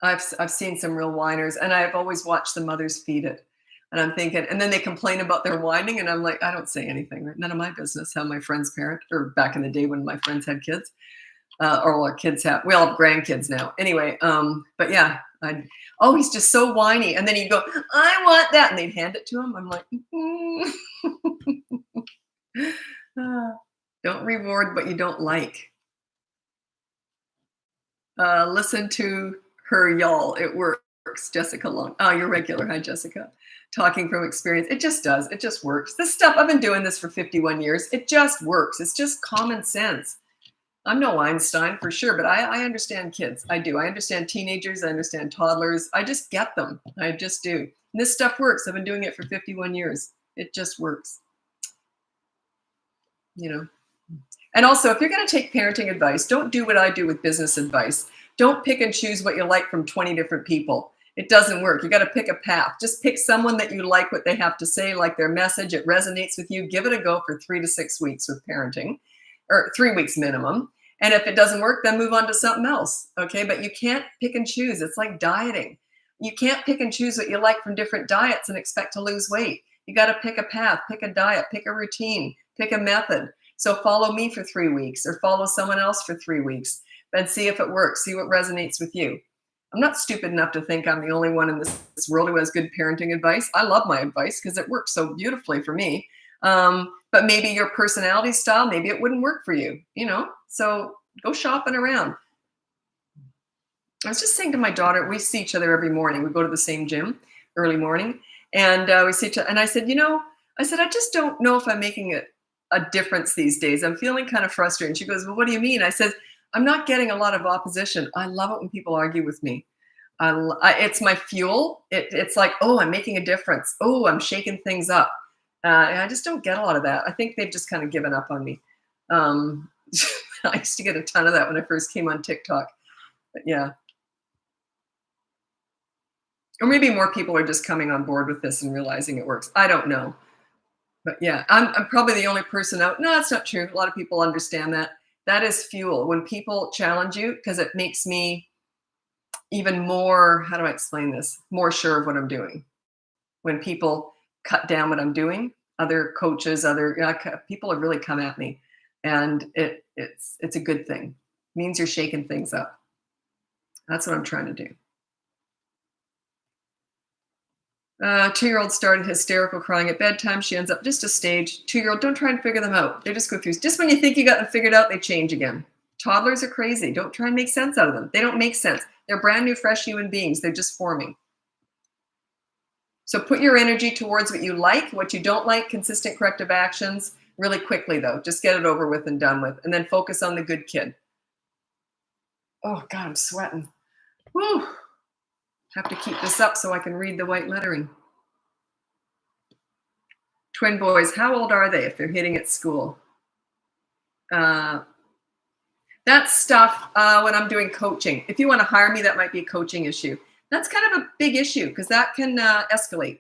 A: I've seen some real whiners, and I've always watched the mothers feed it. And I'm thinking, and then they complain about their whining, and I'm like, I don't say anything. Right? None of my business how my friends parent, or back in the day when my friends had kids, or all our kids have. We all have grandkids now. Anyway, but yeah, oh, he's just so whiny, and then he'd go, I want that, and they'd hand it to him. I'm like, don't reward what you don't like. Listen to her, y'all. It works. Jessica Long. Oh, you're regular. Hi, Jessica. Talking from experience. It just does. It just works. This stuff, I've been doing this for 51 years. It just works. It's just common sense. I'm no Einstein for sure, but I understand kids. I do. I understand teenagers. I understand toddlers. I just get them. I just do. And this stuff works. I've been doing it for 51 years. It just works. You know. And also, if you're going to take parenting advice, don't do what I do with business advice. Don't pick and choose what you like from 20 different people. It doesn't work. You got to pick a path. Just pick someone that you like what they have to say, like their message. It resonates with you. Give it a go for 3 to 6 weeks with parenting, or 3 weeks minimum. And if it doesn't work, then move on to something else. Okay. But you can't pick and choose. It's like dieting. You can't pick and choose what you like from different diets and expect to lose weight. You got to pick a path, pick a diet, pick a routine, pick a method. So follow me for 3 weeks or follow someone else for 3 weeks and see if it works. See what resonates with you. I'm not stupid enough to think I'm the only one in this world who has good parenting advice. I love my advice because it works so beautifully for me. But maybe your personality style, maybe it wouldn't work for you, So go shopping around. I was just saying to my daughter, we see each other every morning. We go to the same gym early morning, and we see each other. And I said, I just don't know if I'm making a difference these days. I'm feeling kind of frustrated. And she goes, well, what do you mean? I said, I'm not getting a lot of opposition. I love it when people argue with me. It's my fuel. It's like, oh, I'm making a difference. Oh, I'm shaking things up. And I just don't get a lot of that. I think they've just kind of given up on me. I used to get a ton of that when I first came on TikTok. But yeah. Or maybe more people are just coming on board with this and realizing it works. I don't know. But yeah, I'm probably the only person out. No, that's not true. A lot of people understand that. That is fuel. When people challenge you, because it makes me even more, how do I explain this? More sure of what I'm doing. When people cut down what I'm doing, other coaches, people have really come at me. And it's a good thing. It means you're shaking things up. That's what I'm trying to do. 2-year-old started hysterical crying at bedtime. She ends up just a stage. 2-year-old, don't try and figure them out. They just go through. Just when you think you got them figured out, they change again. Toddlers are crazy. Don't try and make sense out of them. They don't make sense. They're brand new, fresh human beings. They're just forming. So put your energy towards what you like, what you don't like, consistent corrective actions, really quickly though. Just get it over with and done with. And then focus on the good kid. Oh God, I'm sweating. Whew. Have to keep this up so I can read the white lettering. Twin boys, how old are they if they're hitting at school? Uh, That stuff, when I'm doing coaching. If you want to hire me, that might be a coaching issue. That's kind of a big issue because that can escalate.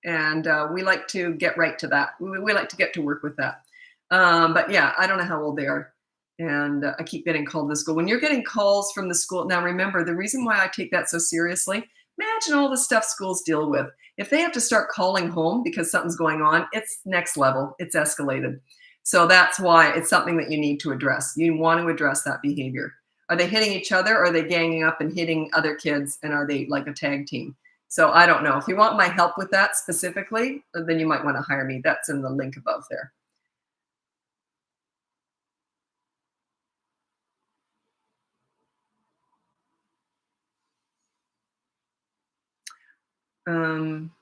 A: And we like to get right to that. We like to get to work with that. But yeah, I don't know how old they are. And I keep getting called to the school. When you're getting calls from the school, now remember, the reason why I take that so seriously, imagine all the stuff schools deal with. If they have to start calling home because something's going on, it's next level, it's escalated. So that's why it's something that you need to address. You want to address that behavior. Are they hitting each other? Or are they ganging up and hitting other kids? And are they like a tag team? So I don't know. If you want my help with that specifically, then you might want to hire me. That's in the link above there. Um,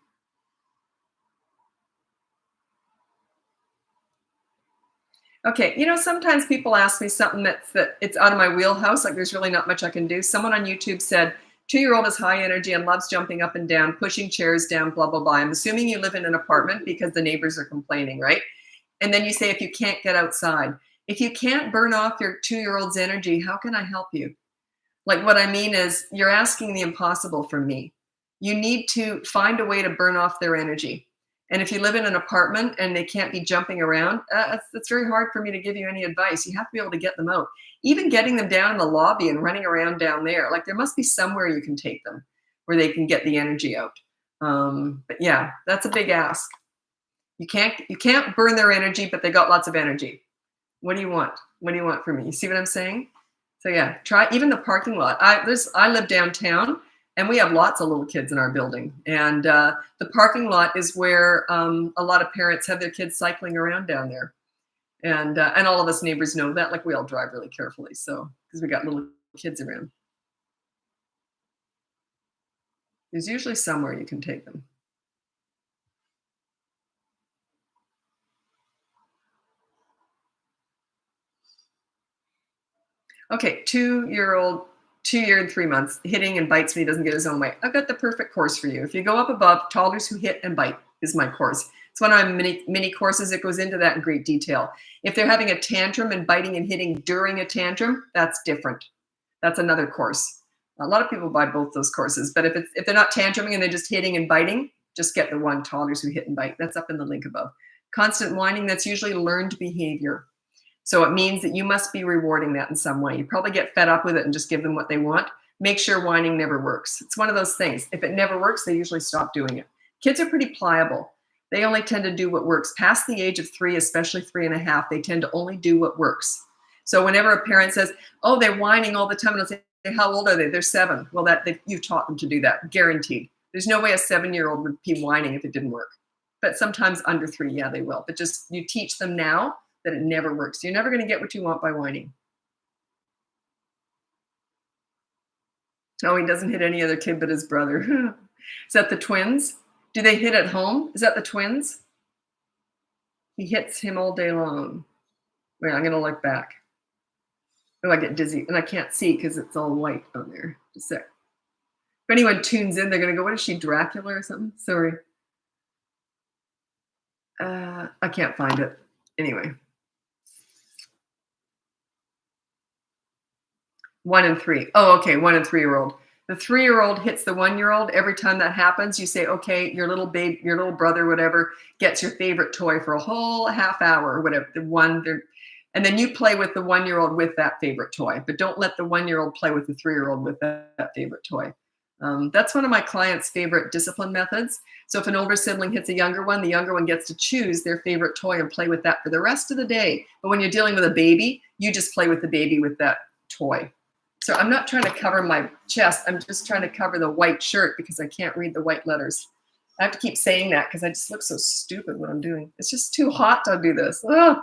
A: okay, sometimes people ask me something that it's out of my wheelhouse. Like there's really not much I can do. Someone on YouTube said 2-year-old is high energy and loves jumping up and down, pushing chairs down, blah blah blah. I'm assuming you live in an apartment because the neighbors are complaining, right? And then you say if you can't get outside, if you can't burn off your 2-year-old's energy, how can I help you? Like what I mean is you're asking the impossible from me. You need to find a way to burn off their energy. And if you live in an apartment and they can't be jumping around, that's very hard for me to give you any advice. You have to be able to get them out. Even getting them down in the lobby and running around down there, like there must be somewhere you can take them where they can get the energy out. But yeah, that's a big ask. You can't burn their energy, but they got lots of energy. What do you want? What do you want from me? You see what I'm saying? So yeah, try even the parking lot. I live downtown, and we have lots of little kids in our building. And the parking lot is where a lot of parents have their kids cycling around down there. And all of us neighbors know that. Like we all drive really carefully, so because we got little kids around. There's usually somewhere you can take them. Okay, 2-year-old, 2 year and 3 months, hitting and bites when he doesn't get his own way. I've got the perfect course for you. If you go up above, toddlers who hit and bite is my course. It's one of my mini courses that goes into that in great detail. If they're having a tantrum and biting and hitting during a tantrum, that's different. That's another course. A lot of people buy both those courses, but if they're not tantruming and they're just hitting and biting, just get the one, toddlers who hit and bite. That's up in the link above. Constant whining, that's usually learned behavior. So it means that you must be rewarding that in some way. You probably get fed up with it and just give them what they want. Make sure whining never works. It's one of those things. If it never works, they usually stop doing it. Kids are pretty pliable. They only tend to do what works. Past the age of 3, especially 3.5, they tend to only do what works. So whenever a parent says, oh, they're whining all the time, and I'll say, how old are they? They're 7. Well, you've taught them to do that, guaranteed. There's no way a 7-year-old would be whining if it didn't work. But sometimes under 3, yeah, they will. But just you teach them now that it never works. You're never going to get what you want by whining. No, he doesn't hit any other kid but his brother. Is that the twins? Do they hit at home? Is that the twins? He hits him all day long. Wait, I'm going to look back. Oh, I get dizzy. And I can't see because it's all white on there. Just a sec. If anyone tunes in, they're going to go, what is she, Dracula or something? Sorry. I can't find it. Anyway. 1 and 3. Oh, okay, 1 and 3-year-old. The 3-year-old hits the 1-year-old. Every time that happens, you say, okay, your little baby, your little brother, whatever, gets your favorite toy for a whole half hour or whatever. And then you play with the 1-year-old with that favorite toy. But don't let the 1-year-old play with the 3-year-old with that favorite toy. That's one of my clients' favorite discipline methods. So if an older sibling hits a younger one, the younger one gets to choose their favorite toy and play with that for the rest of the day. But when you're dealing with a baby, you just play with the baby with that toy. So I'm not trying to cover my chest. I'm just trying to cover the white shirt because I can't read the white letters. I have to keep saying that because I just look so stupid when I'm doing. It's just too hot to do this. Oh.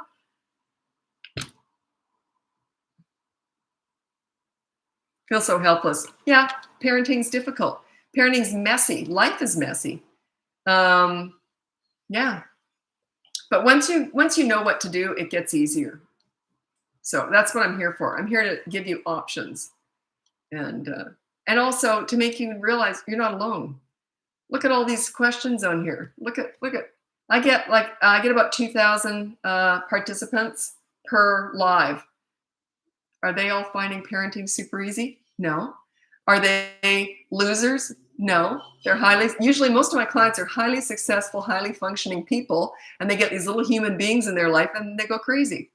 A: Feel so helpless. Yeah, parenting's difficult. Parenting's messy. Life is messy. Yeah. But once you know what to do, it gets easier. So that's what I'm here for. I'm here to give you options, and also to make you realize you're not alone. Look at all these questions on here. Look at. I get about 2,000 participants per live. Are they all finding parenting super easy? No. Are they losers? No. They're usually most of my clients are highly successful, highly functioning people, and they get these little human beings in their life and they go crazy.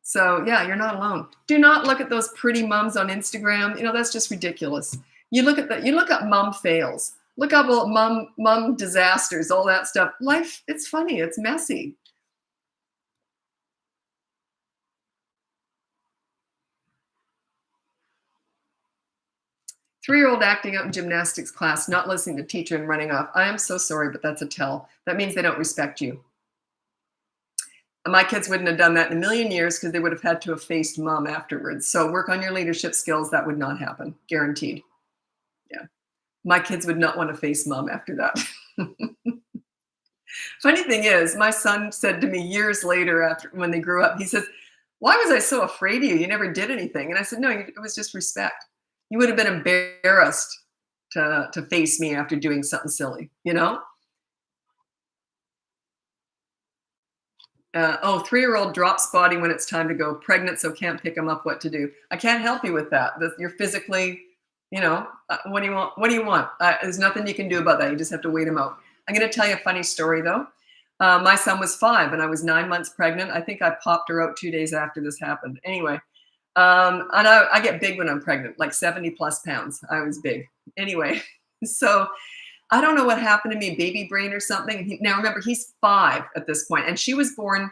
A: So yeah, you're not alone. Do not look at those pretty mums on Instagram. That's just ridiculous. You look at mom fails. Look up mom disasters, all that stuff. Life, it's funny, it's messy. Three-year-old acting out in gymnastics class, not listening to teacher and running off. I am so sorry, but that's a tell. That means they don't respect you. My kids wouldn't have done that in a million years because they would have had to have faced mom afterwards. So work on your leadership skills. That would not happen. Guaranteed. Yeah. My kids would not want to face mom after that. Funny thing is, my son said to me years later after when they grew up, he says, "Why was I so afraid of you? You never did anything." And I said, "No, it was just respect. You would have been embarrassed to face me after doing something silly, you know?" 3-year-old drops body when it's time to go. Pregnant, so can't pick him up. What to do? I can't help you with that. You're physically, what do you want? What do you want? There's nothing you can do about that. You just have to wait him out. I'm going to tell you a funny story, though. My son was 5, and I was 9 months pregnant. I think I popped her out 2 days after this happened. Anyway, and I get big when I'm pregnant, like 70 plus pounds. I was big. Anyway, so I don't know what happened to me, baby brain or something. Now remember, he's 5 at this point, and she was born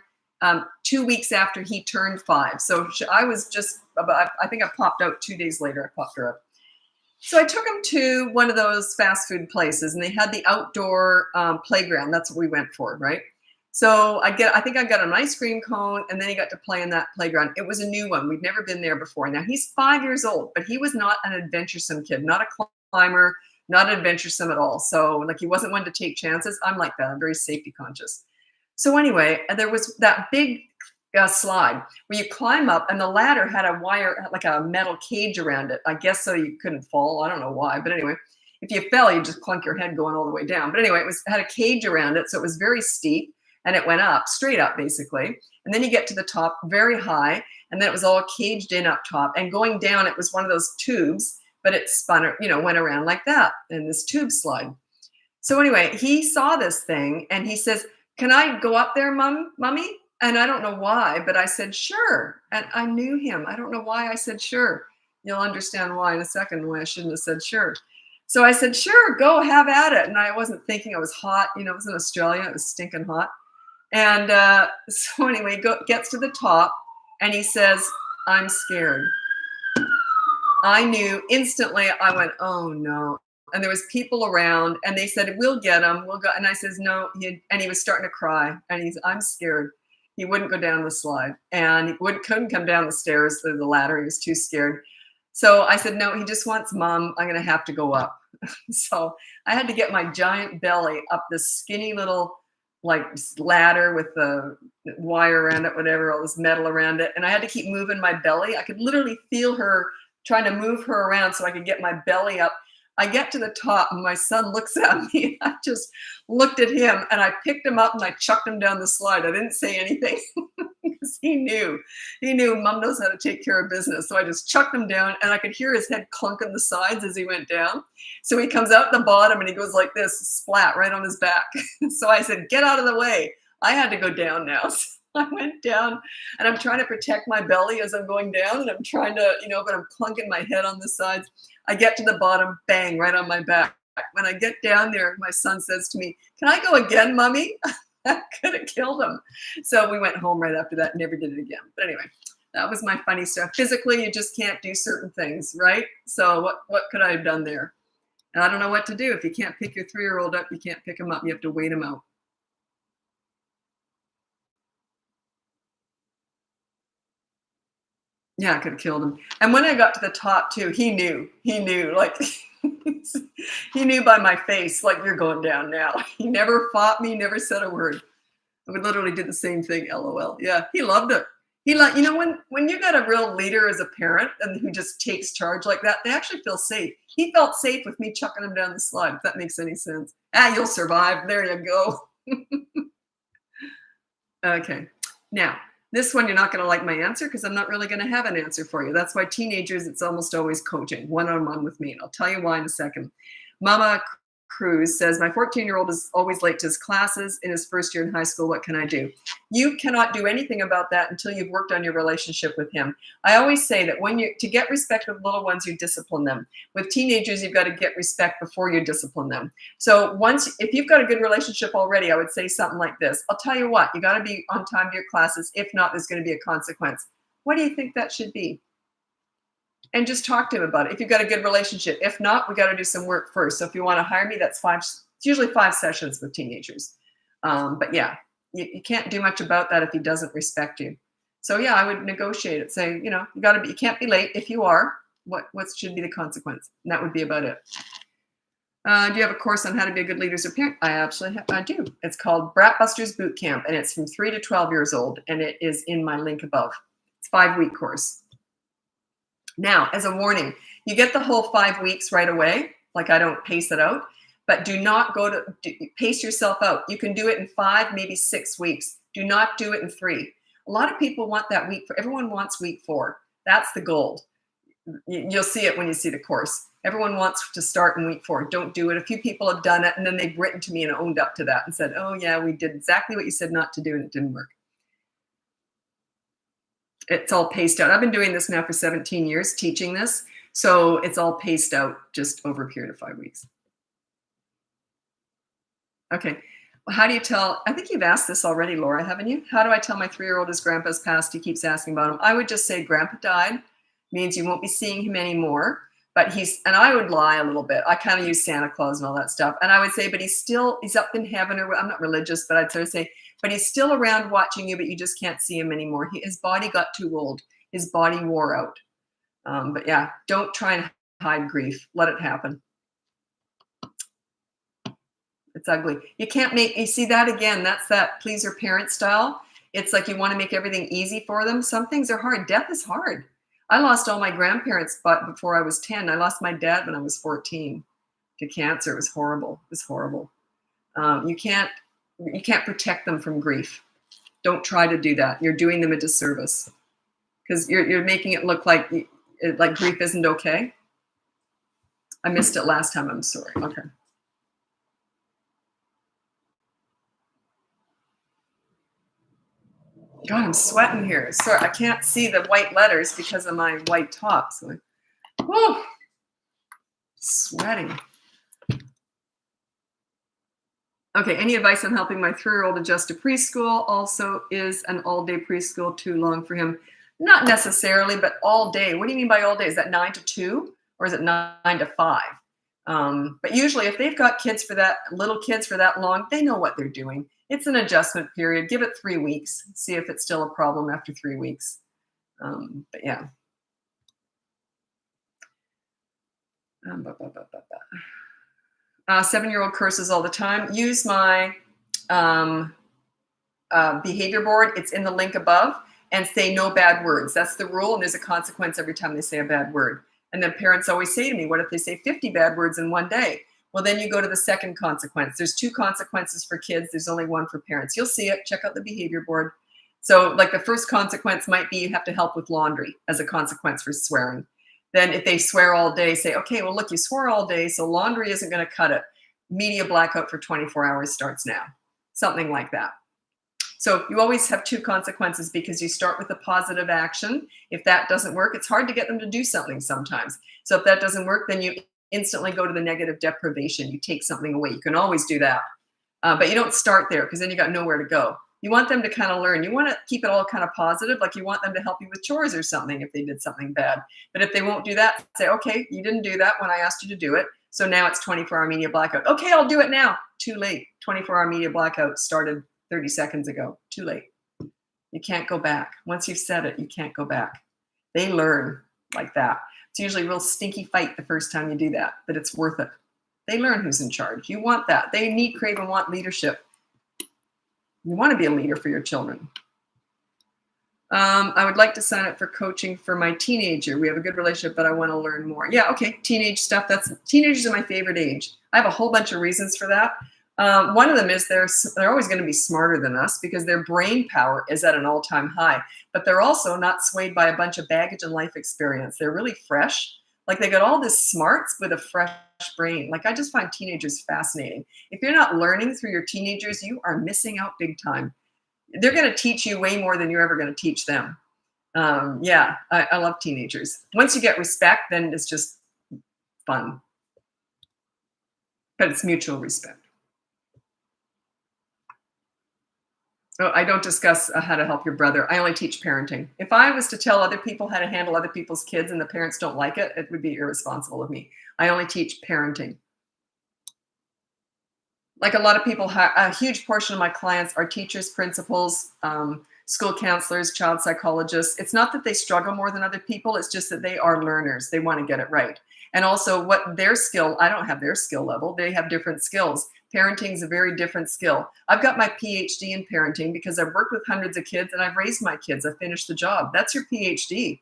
A: 2 weeks after he turned 5. So I was just about, I think I popped out 2 days later. I popped her up. So I took him to one of those fast food places, and they had the outdoor playground. That's what we went for, right? So I think I got an ice cream cone, and then he got to play in that playground. It was a new one. We'd never been there before. Now he's 5 years old, but he was not an adventuresome kid, not a climber, not adventuresome at all. So like he wasn't one to take chances. I'm like that. I'm very safety conscious. So anyway, there was that big slide where you climb up, and the ladder had a wire, like a metal cage around it. I guess so you couldn't fall. I don't know why, but anyway, if you fell, you just clunk your head going all the way down. But anyway, had a cage around it, so it was very steep, and it went up, straight up basically. And then you get to the top, very high, and then it was all caged in up top. And going down, it was one of those tubes, but it spun, went around like that in this tube slide. So anyway, he saw this thing, and he says, "Can I go up there, mommy?" And I don't know why, but I said, "Sure." And I knew him. I don't know why I said sure. You'll understand why in a second, why I shouldn't have said sure. So I said, "Sure, go have at it." And I wasn't thinking, I was hot. It was in Australia. It was stinking hot. And so anyway, gets to the top, and he says, "I'm scared." I knew instantly. I went, "Oh no." And there was people around, and they said, "We'll get him. We'll go." And I says, "No." And he was starting to cry, and "I'm scared." He wouldn't go down the slide, and he couldn't come down the stairs through the ladder. He was too scared. So I said, "No, he just wants mom. I'm going to have to go up." So I had to get my giant belly up this skinny little like ladder with the wire around it, whatever, all this metal around it. And I had to keep moving my belly. I could literally feel her trying to move her around so I could get my belly up. I get to the top, and my son looks at me. I just looked at him, and I picked him up and I chucked him down the slide. I didn't say anything because he knew mom knows how to take care of business. So I just chucked him down, and I could hear his head clunk on the sides as he went down. So he comes out the bottom, and he goes like this, splat right on his back. So I said, "Get out of the way." I had to go down now. So I went down, and I'm trying to protect my belly as I'm going down, and I'm trying to, but I'm clunking my head on the sides. I get to the bottom, bang, right on my back. When I get down there, my son says to me, "Can I go again, mommy?" That could have killed him. So we went home right after that, never did it again. But anyway, that was my funny stuff. Physically, you just can't do certain things, right? So what could I have done there? And I don't know what to do. If you can't pick your 3-year-old up, you can't pick him up. You have to wait him out. Yeah, I could have killed him. And when I got to the top too, he knew, like, he knew by my face, like, "You're going down now." He never fought me, never said a word. I would literally do the same thing, LOL. Yeah, he loved it. He like, when you got a real leader as a parent and who just takes charge like that, they actually feel safe. He felt safe with me chucking him down the slide, if that makes any sense. You'll survive. There you go. Okay. Now, This one, you're not going to like my answer because I'm not really going to have an answer for you. That's why teenagers, it's almost always coaching one-on-one with me. And I'll tell you why in a second. Mama Cruz says, my 14-year-old is always late to his classes in his first year in high school. What can I do? You cannot do anything about that until you've worked on your relationship with him. I always say that to get respect with little ones, you discipline them. With teenagers, you've got to get respect before you discipline them. So if you've got a good relationship already, I would say something like this. I'll tell you what, you got to be on time to your classes. If not, there's going to be a consequence. What do you think that should be? And just talk to him about it if you've got a good relationship. If not, we got to do some work first. So if you want to hire me, it's usually 5 sessions with teenagers. But yeah, you can't do much about that if he doesn't respect you. So yeah, I would negotiate it. Say, you can't be late. If you are, what should be the consequence? And that would be about it. Do you have a course on how to be a good leader as a parent? I do. It's called Bratbusters Boot Camp, and it's from 3 to 12 years old, and it is in my link above. It's a 5-week course. Now, as a warning, you get the whole 5 weeks right away. Like I don't pace it out, but do not pace yourself out. You can do it in 5, maybe 6 weeks. Do not do it in 3. A lot of people want that everyone wants week 4. That's the gold. You'll see it when you see the course. Everyone wants to start in week 4. Don't do it. A few people have done it, and then they've written to me and owned up to that and said, oh yeah, we did exactly what you said not to do, and it didn't work. It's all paced out. I've been doing this now for 17 years, teaching this. So it's all paced out just over a period of 5 weeks. Okay. Well, how do you tell? I think you've asked this already, Laura, haven't you? How do I tell my 3-year-old his grandpa's passed? He keeps asking about him. I would just say grandpa died. Means you won't be seeing him anymore. But and I would lie a little bit. I kind of use Santa Claus and all that stuff. And I would say, but he's up in heaven, or I'm not religious, but I'd sort of say, but he's still around watching you, but you just can't see him anymore. His body got too old. His body wore out. But yeah, don't try and hide grief. Let it happen. It's ugly. You see that again, that's that please your parent style. It's like you want to make everything easy for them. Some things are hard. Death is hard. I lost all my grandparents before I was 10. I lost my dad when I was 14 to cancer. It was horrible. It was horrible. You can't protect them from grief. Don't try to do that. You're doing them a disservice because you're making it look like grief isn't okay. I missed it last time. I'm sorry. Okay. God, I'm sweating here. Sorry, I can't see the white letters because of my white top. So, sweating. Okay, any advice on helping my 3-year-old adjust to preschool? Also, is an all-day preschool too long for him? Not necessarily, but all day. What do you mean by all day? Is that 9 to 2 or is it 9 to 5? But usually if they've got little kids for that long, they know what they're doing. It's an adjustment period. Give it 3 weeks. See if it's still a problem after 3 weeks. But yeah. 7-year-old curses all the time. Use my behavior board. It's in the link above. And say no bad words. That's the rule. And there's a consequence every time they say a bad word. And then parents always say to me, what if they say 50 bad words in one day? Well, then you go to the second consequence. There's 2 consequences for kids. There's only 1 for parents. You'll see it. Check out the behavior board. So like the first consequence might be you have to help with laundry as a consequence for swearing. Then if they swear all day, say, okay, well, look, you swore all day, so laundry isn't going to cut it. Media blackout for 24 hours starts now. Something like that. So you always have 2 consequences because you start with a positive action. If that doesn't work, it's hard to get them to do something sometimes. So if that doesn't work, then you instantly go to the negative deprivation. You take something away. You can always do that. But you don't start there because then you got nowhere to go. You want them to kind of learn. You want to keep it all kind of positive, like you want them to help you with chores or something if they did something bad. But if they won't do that, say, okay, you didn't do that when I asked you to do it. So now it's 24-hour media blackout. Okay, I'll do it now. Too late. 24-hour media blackout started 30 seconds ago. Too late. You can't go back. Once you've said it, you can't go back. They learn like that. It's usually a real stinky fight the first time you do that, but it's worth it. They learn who's in charge. You want that. They need, crave, and want leadership. You want to be a leader for your children. I would like to sign up for coaching for my teenager. We have a good relationship, but I want to learn more. Yeah, okay, teenage stuff. Teenagers are my favorite age. I have a whole bunch of reasons for that. One of them is they're always going to be smarter than us because their brain power is at an all-time high, but they're also not swayed by a bunch of baggage and life experience. They're really fresh. Like they got all this smarts with a fresh brain. Like I just find teenagers fascinating. If you're not learning through your teenagers, you are missing out big time. They're going to teach you way more than you're ever going to teach them. Yeah, I love teenagers. Once you get respect, then it's just fun, but it's mutual respect. Oh, I don't discuss how to help your brother. I only teach parenting. If I was to tell other people how to handle other people's kids and the parents don't like it, it would be irresponsible of me. I only teach parenting. Like a lot of people, a huge portion of my clients are teachers, principals, school counselors, child psychologists. It's not that they struggle more than other people. It's just that they are learners. They want to get it right. And also what their skill, I don't have their skill level. They have different skills. Parenting is a very different skill. I've got my PhD in parenting because I've worked with hundreds of kids and I've raised my kids. I finished the job. That's your PhD.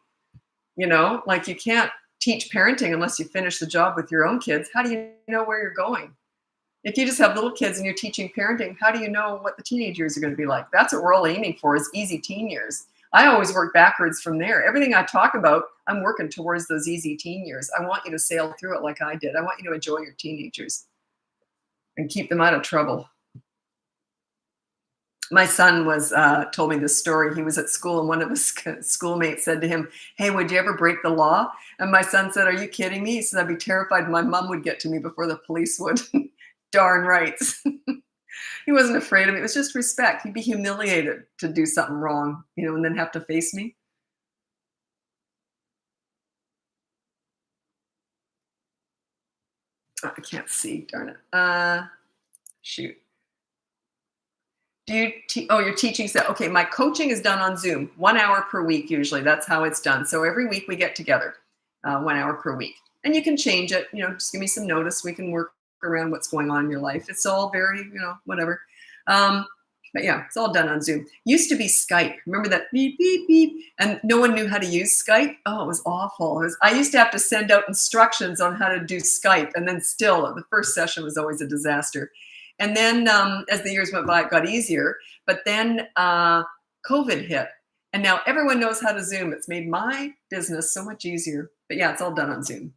A: You know, like you can't teach parenting unless you finish the job with your own kids. How do you know where you're going? If you just have little kids and you're teaching parenting, how do you know what the teenage years are going to be like? That's what we're all aiming for, is easy teen years. I always work backwards from there. Everything I talk about, I'm working towards those easy teen years. I want you to sail through it like I did. I want you to enjoy your teenagers and keep them out of trouble. My son told me this story. He was at school and one of his schoolmates said to him, "Hey, would you ever break the law?" And my son said, "Are you kidding me?" He said, "I'd be terrified my mom would get to me before the police would." Darn right. He wasn't afraid of me. It was just respect. He'd be humiliated to do something wrong, you know, and then have to face me. Oh, I can't see, darn it. Shoot. Do you you're teaching okay, my coaching is done on Zoom, 1 hour per week usually. That's how it's done. So every week we get together, 1 hour per week. And you can change it, you know, just give me some notice. We can work around what's going on in your life. It's all very, you know, whatever. But yeah, it's all done on Zoom. Used to be Skype. Remember that beep, beep, beep? And no one knew how to use Skype. Oh, it was awful. I used to have to send out instructions on how to do Skype. And then still, the first session was always a disaster. And then as the years went by, it got easier. But then COVID hit. And now everyone knows how to Zoom. It's made my business so much easier. But yeah, it's all done on Zoom.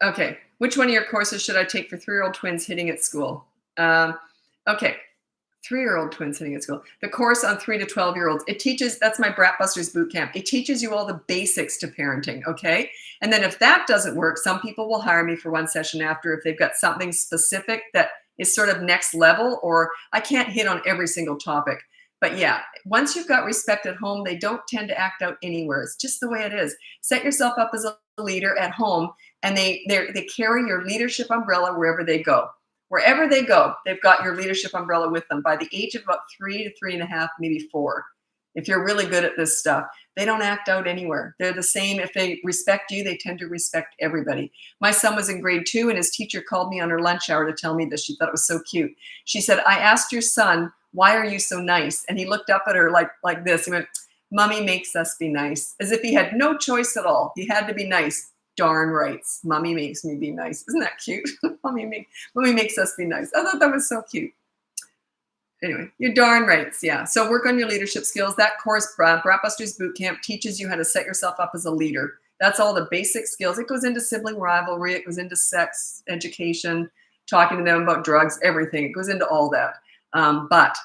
A: Okay, which one of your courses should I take for 3-year-old twins hitting at school? Okay, 3-year-old twins hitting at school. The course on 3 to 12-year-olds, it teaches, that's my Bratbusters boot camp. It teaches you all the basics to parenting, okay? And then if that doesn't work, some people will hire me for one session after if they've got something specific that is sort of next level, or I can't hit on every single topic. But yeah, once you've got respect at home, they don't tend to act out anywhere. It's just the way it is. Set yourself up as a leader at home, and they carry your leadership umbrella wherever they go. Wherever they go, they've got your leadership umbrella with them by the age of about 3 to 3.5, maybe 4. If you're really good at this stuff, they don't act out anywhere. They're the same. If they respect you, they tend to respect everybody. My son was in grade 2, and his teacher called me on her lunch hour to tell me this. She thought it was so cute. She said, "I asked your son, why are you so nice?" And he looked up at her like this. He went, "Mommy makes us be nice," as if he had no choice at all. He had to be nice. Darn rights. Mommy makes me be nice. Isn't that cute? Mommy makes us be nice. I thought that was so cute. Anyway, you're darn rights. Yeah. So work on your leadership skills. That course, Bratbusters Bootcamp, teaches you how to set yourself up as a leader. That's all the basic skills. It goes into sibling rivalry. It goes into sex education, talking to them about drugs, everything. It goes into all that. But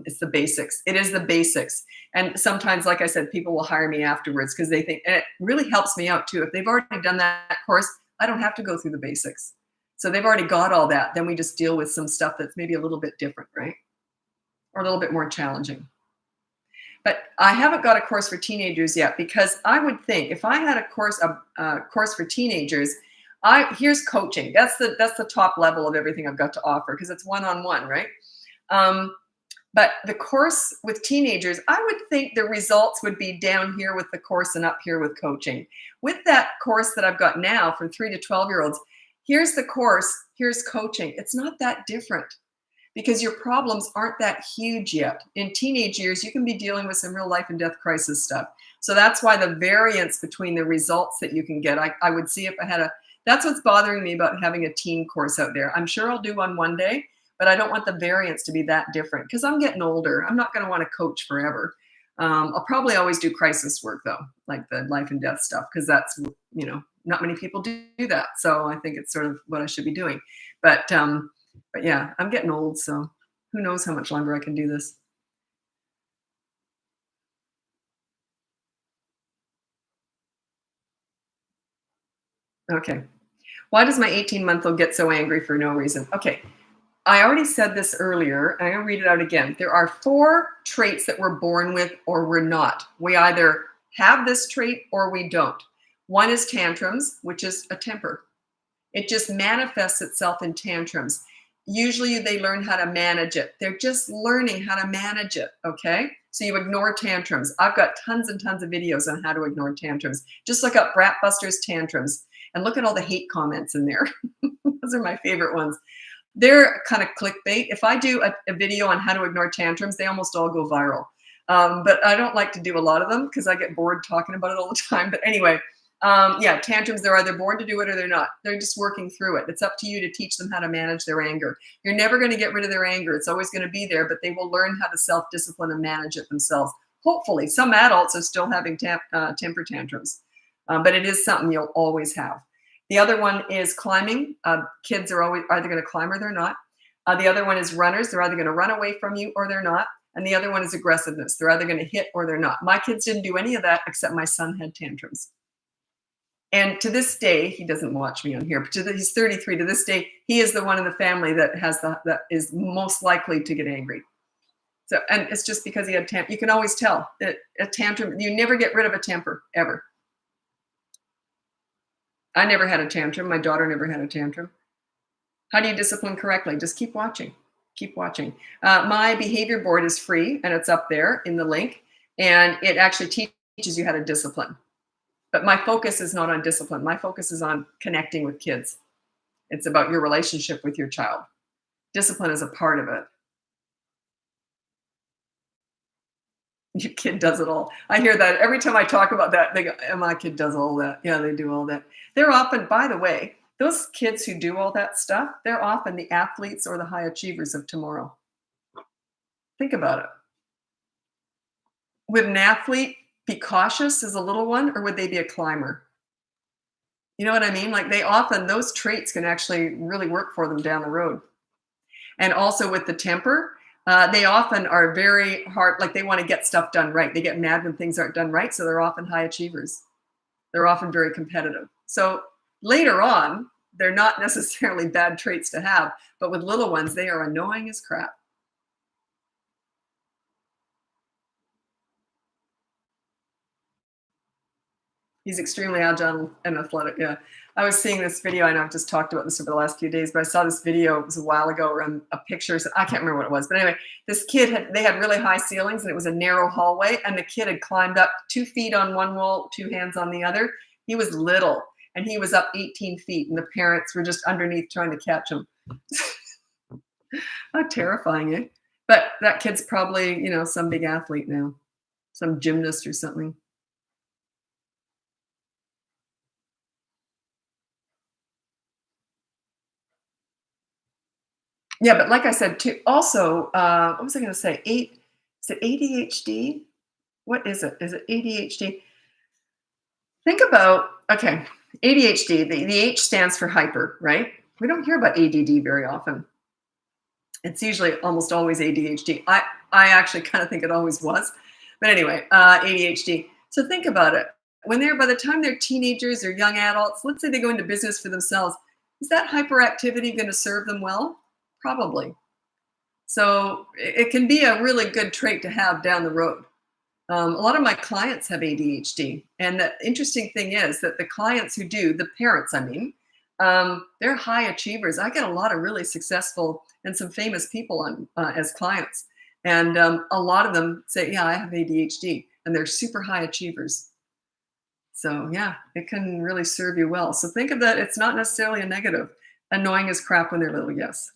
A: it's the basics. It is the basics. And sometimes, like I said, people will hire me afterwards because they think, and it really helps me out too. If they've already done that course, I don't have to go through the basics. So they've already got all that. Then we just deal with some stuff that's maybe a little bit different, right? Or a little bit more challenging. But I haven't got a course for teenagers yet, because I would think if I had a course for teenagers, here's coaching. That's the top level of everything I've got to offer, because it's one-on-one, right? But the course with teenagers, I would think the results would be down here with the course and up here with coaching. With that course that I've got now for 3 to 12-year-olds, here's the course, here's coaching. It's not that different, because your problems aren't that huge yet. In teenage years, you can be dealing with some real life and death crisis stuff. So that's why the variance between the results that you can get, I would see if I had a, that's what's bothering me about having a teen course out there. I'm sure I'll do one day, but I don't want the variance to be that different because I'm getting older. I'm not going to want to coach forever. I'll probably always do crisis work though, like the life and death stuff, because that's, not many people do that. So I think it's sort of what I should be doing. But yeah, I'm getting old, so who knows how much longer I can do this. Okay. Why does my 18-month-old get so angry for no reason? Okay. I already said this earlier, and I'm going to read it out again. There are 4 traits that we're born with or we're not. We either have this trait or we don't. One is tantrums, which is a temper. It just manifests itself in tantrums. Usually they learn how to manage it. They're just learning how to manage it, okay? So you ignore tantrums. I've got tons and tons of videos on how to ignore tantrums. Just look up Bratbusters tantrums and look at all the hate comments in there. Those are my favorite ones. They're kind of clickbait. If I do a video on how to ignore tantrums, they almost all go viral. But I don't like to do a lot of them because I get bored talking about it all the time. But anyway, yeah, tantrums, they're either born to do it or they're not. They're just working through it. It's up to you to teach them how to manage their anger. You're never going to get rid of their anger. It's always going to be there, but they will learn how to self-discipline and manage it themselves. Hopefully, some adults are still having temper tantrums, but it is something you'll always have. The other one is climbing. Kids are always either going to climb or they're not. The other one is runners. They're either going to run away from you or they're not. And the other one is aggressiveness. They're either going to hit or they're not. My kids didn't do any of that except my son had tantrums. And to this day, he doesn't watch me on here, but he's 33. To this day, he is the one in the family that that is most likely to get angry. So, and it's just because he had temper. You can always tell that a tantrum. You never get rid of a temper ever. I never had a tantrum. My daughter never had a tantrum. How do you discipline correctly? Just keep watching. Keep watching. My behavior board is free, and it's up there in the link, and it actually teaches you how to discipline. But my focus is not on discipline. My focus is on connecting with kids. It's about your relationship with your child. Discipline is a part of it. Your kid does it all. I hear that every time I talk about that, they go, oh, my kid does all that. Yeah, they do all that. They're often, by the way, those kids who do all that stuff, they're often the athletes or the high achievers of tomorrow. Think about it. Would an athlete be cautious as a little one, or would they be a climber? You know what I mean? Like those traits can actually really work for them down the road. And also with the temper, they often are very hard, like they want to get stuff done right. They get mad when things aren't done right, so they're often high achievers. They're often very competitive. So later on, they're not necessarily bad traits to have, but with little ones, they are annoying as crap. He's extremely agile and athletic. Yeah. I was seeing this video. I know I've just talked about this over the last few days, but I saw this video. It was a while ago around a picture. So I can't remember what it was. But anyway, this kid they had really high ceilings and it was a narrow hallway. And the kid had climbed up 2 feet on one wall, 2 hands on the other. He was little and he was up 18 feet. And the parents were just underneath trying to catch him. How terrifying, eh? But that kid's probably, some big athlete now, some gymnast or something. Yeah, but like I said, too, also, what was I going to say? Is it ADHD? What is it? Is it ADHD? Think about, okay, ADHD, the H stands for hyper, right? We don't hear about ADD very often. It's usually almost always ADHD. I actually kind of think it always was. But anyway, ADHD. So think about it. By the time they're teenagers or young adults, let's say they go into business for themselves, is that hyperactivity going to serve them well? Probably. So it can be a really good trait to have down the road. A lot of my clients have ADHD. And the interesting thing is that the clients who do, the parents, I mean, they're high achievers. I get a lot of really successful and some famous people on as clients. And a lot of them say, yeah, I have ADHD. And they're super high achievers. So yeah, it can really serve you well. So think of that. It's not necessarily a negative. Annoying as crap when they're little, yes.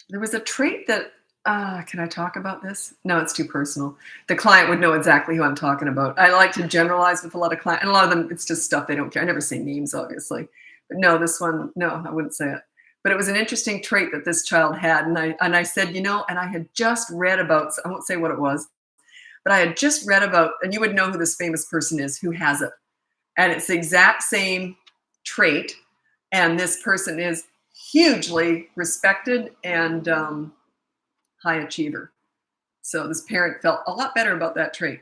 A: There was a trait that Can I talk about this? No, it's too personal. The client would know exactly who I'm talking about. I like to generalize with a lot of clients, and a lot of them, it's just stuff they don't care. I never say names, obviously. But no, this one, no, I wouldn't say it. But it was an interesting trait that this child had. And I said, and I had just read about, I won't say what it was, but I had just read about, and you would know who this famous person is who has it. And it's the exact same trait. And this person is hugely respected and high achiever. So this parent felt a lot better about that trait.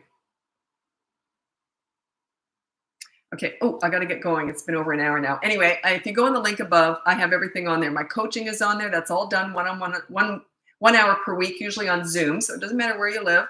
A: Okay. Oh, I got to get going. It's been over an hour now. Anyway, if you go on the link above, I have everything on there. My coaching is on there. That's all done one-on-one, 1 hour per week, usually on Zoom. So it doesn't matter where you live.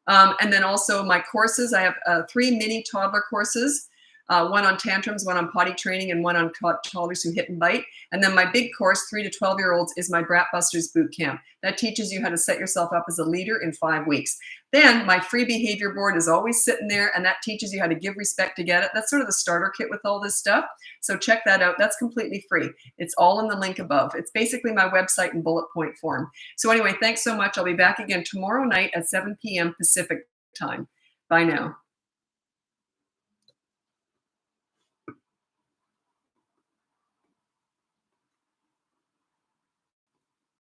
A: And then also my courses. I have 3 mini toddler courses. One on tantrums, one on potty training, and one on toddlers who hit and bite. And then my big course, 3 to 12-year-olds, is my Bratbusters boot camp. That teaches you how to set yourself up as a leader in 5 weeks. Then my free behavior board is always sitting there, and that teaches you how to give respect to get it. That's sort of the starter kit with all this stuff. So check that out. That's completely free. It's all in the link above. It's basically my website in bullet point form. So anyway, thanks so much. I'll be back again tomorrow night at 7 p.m. Pacific time. Bye now.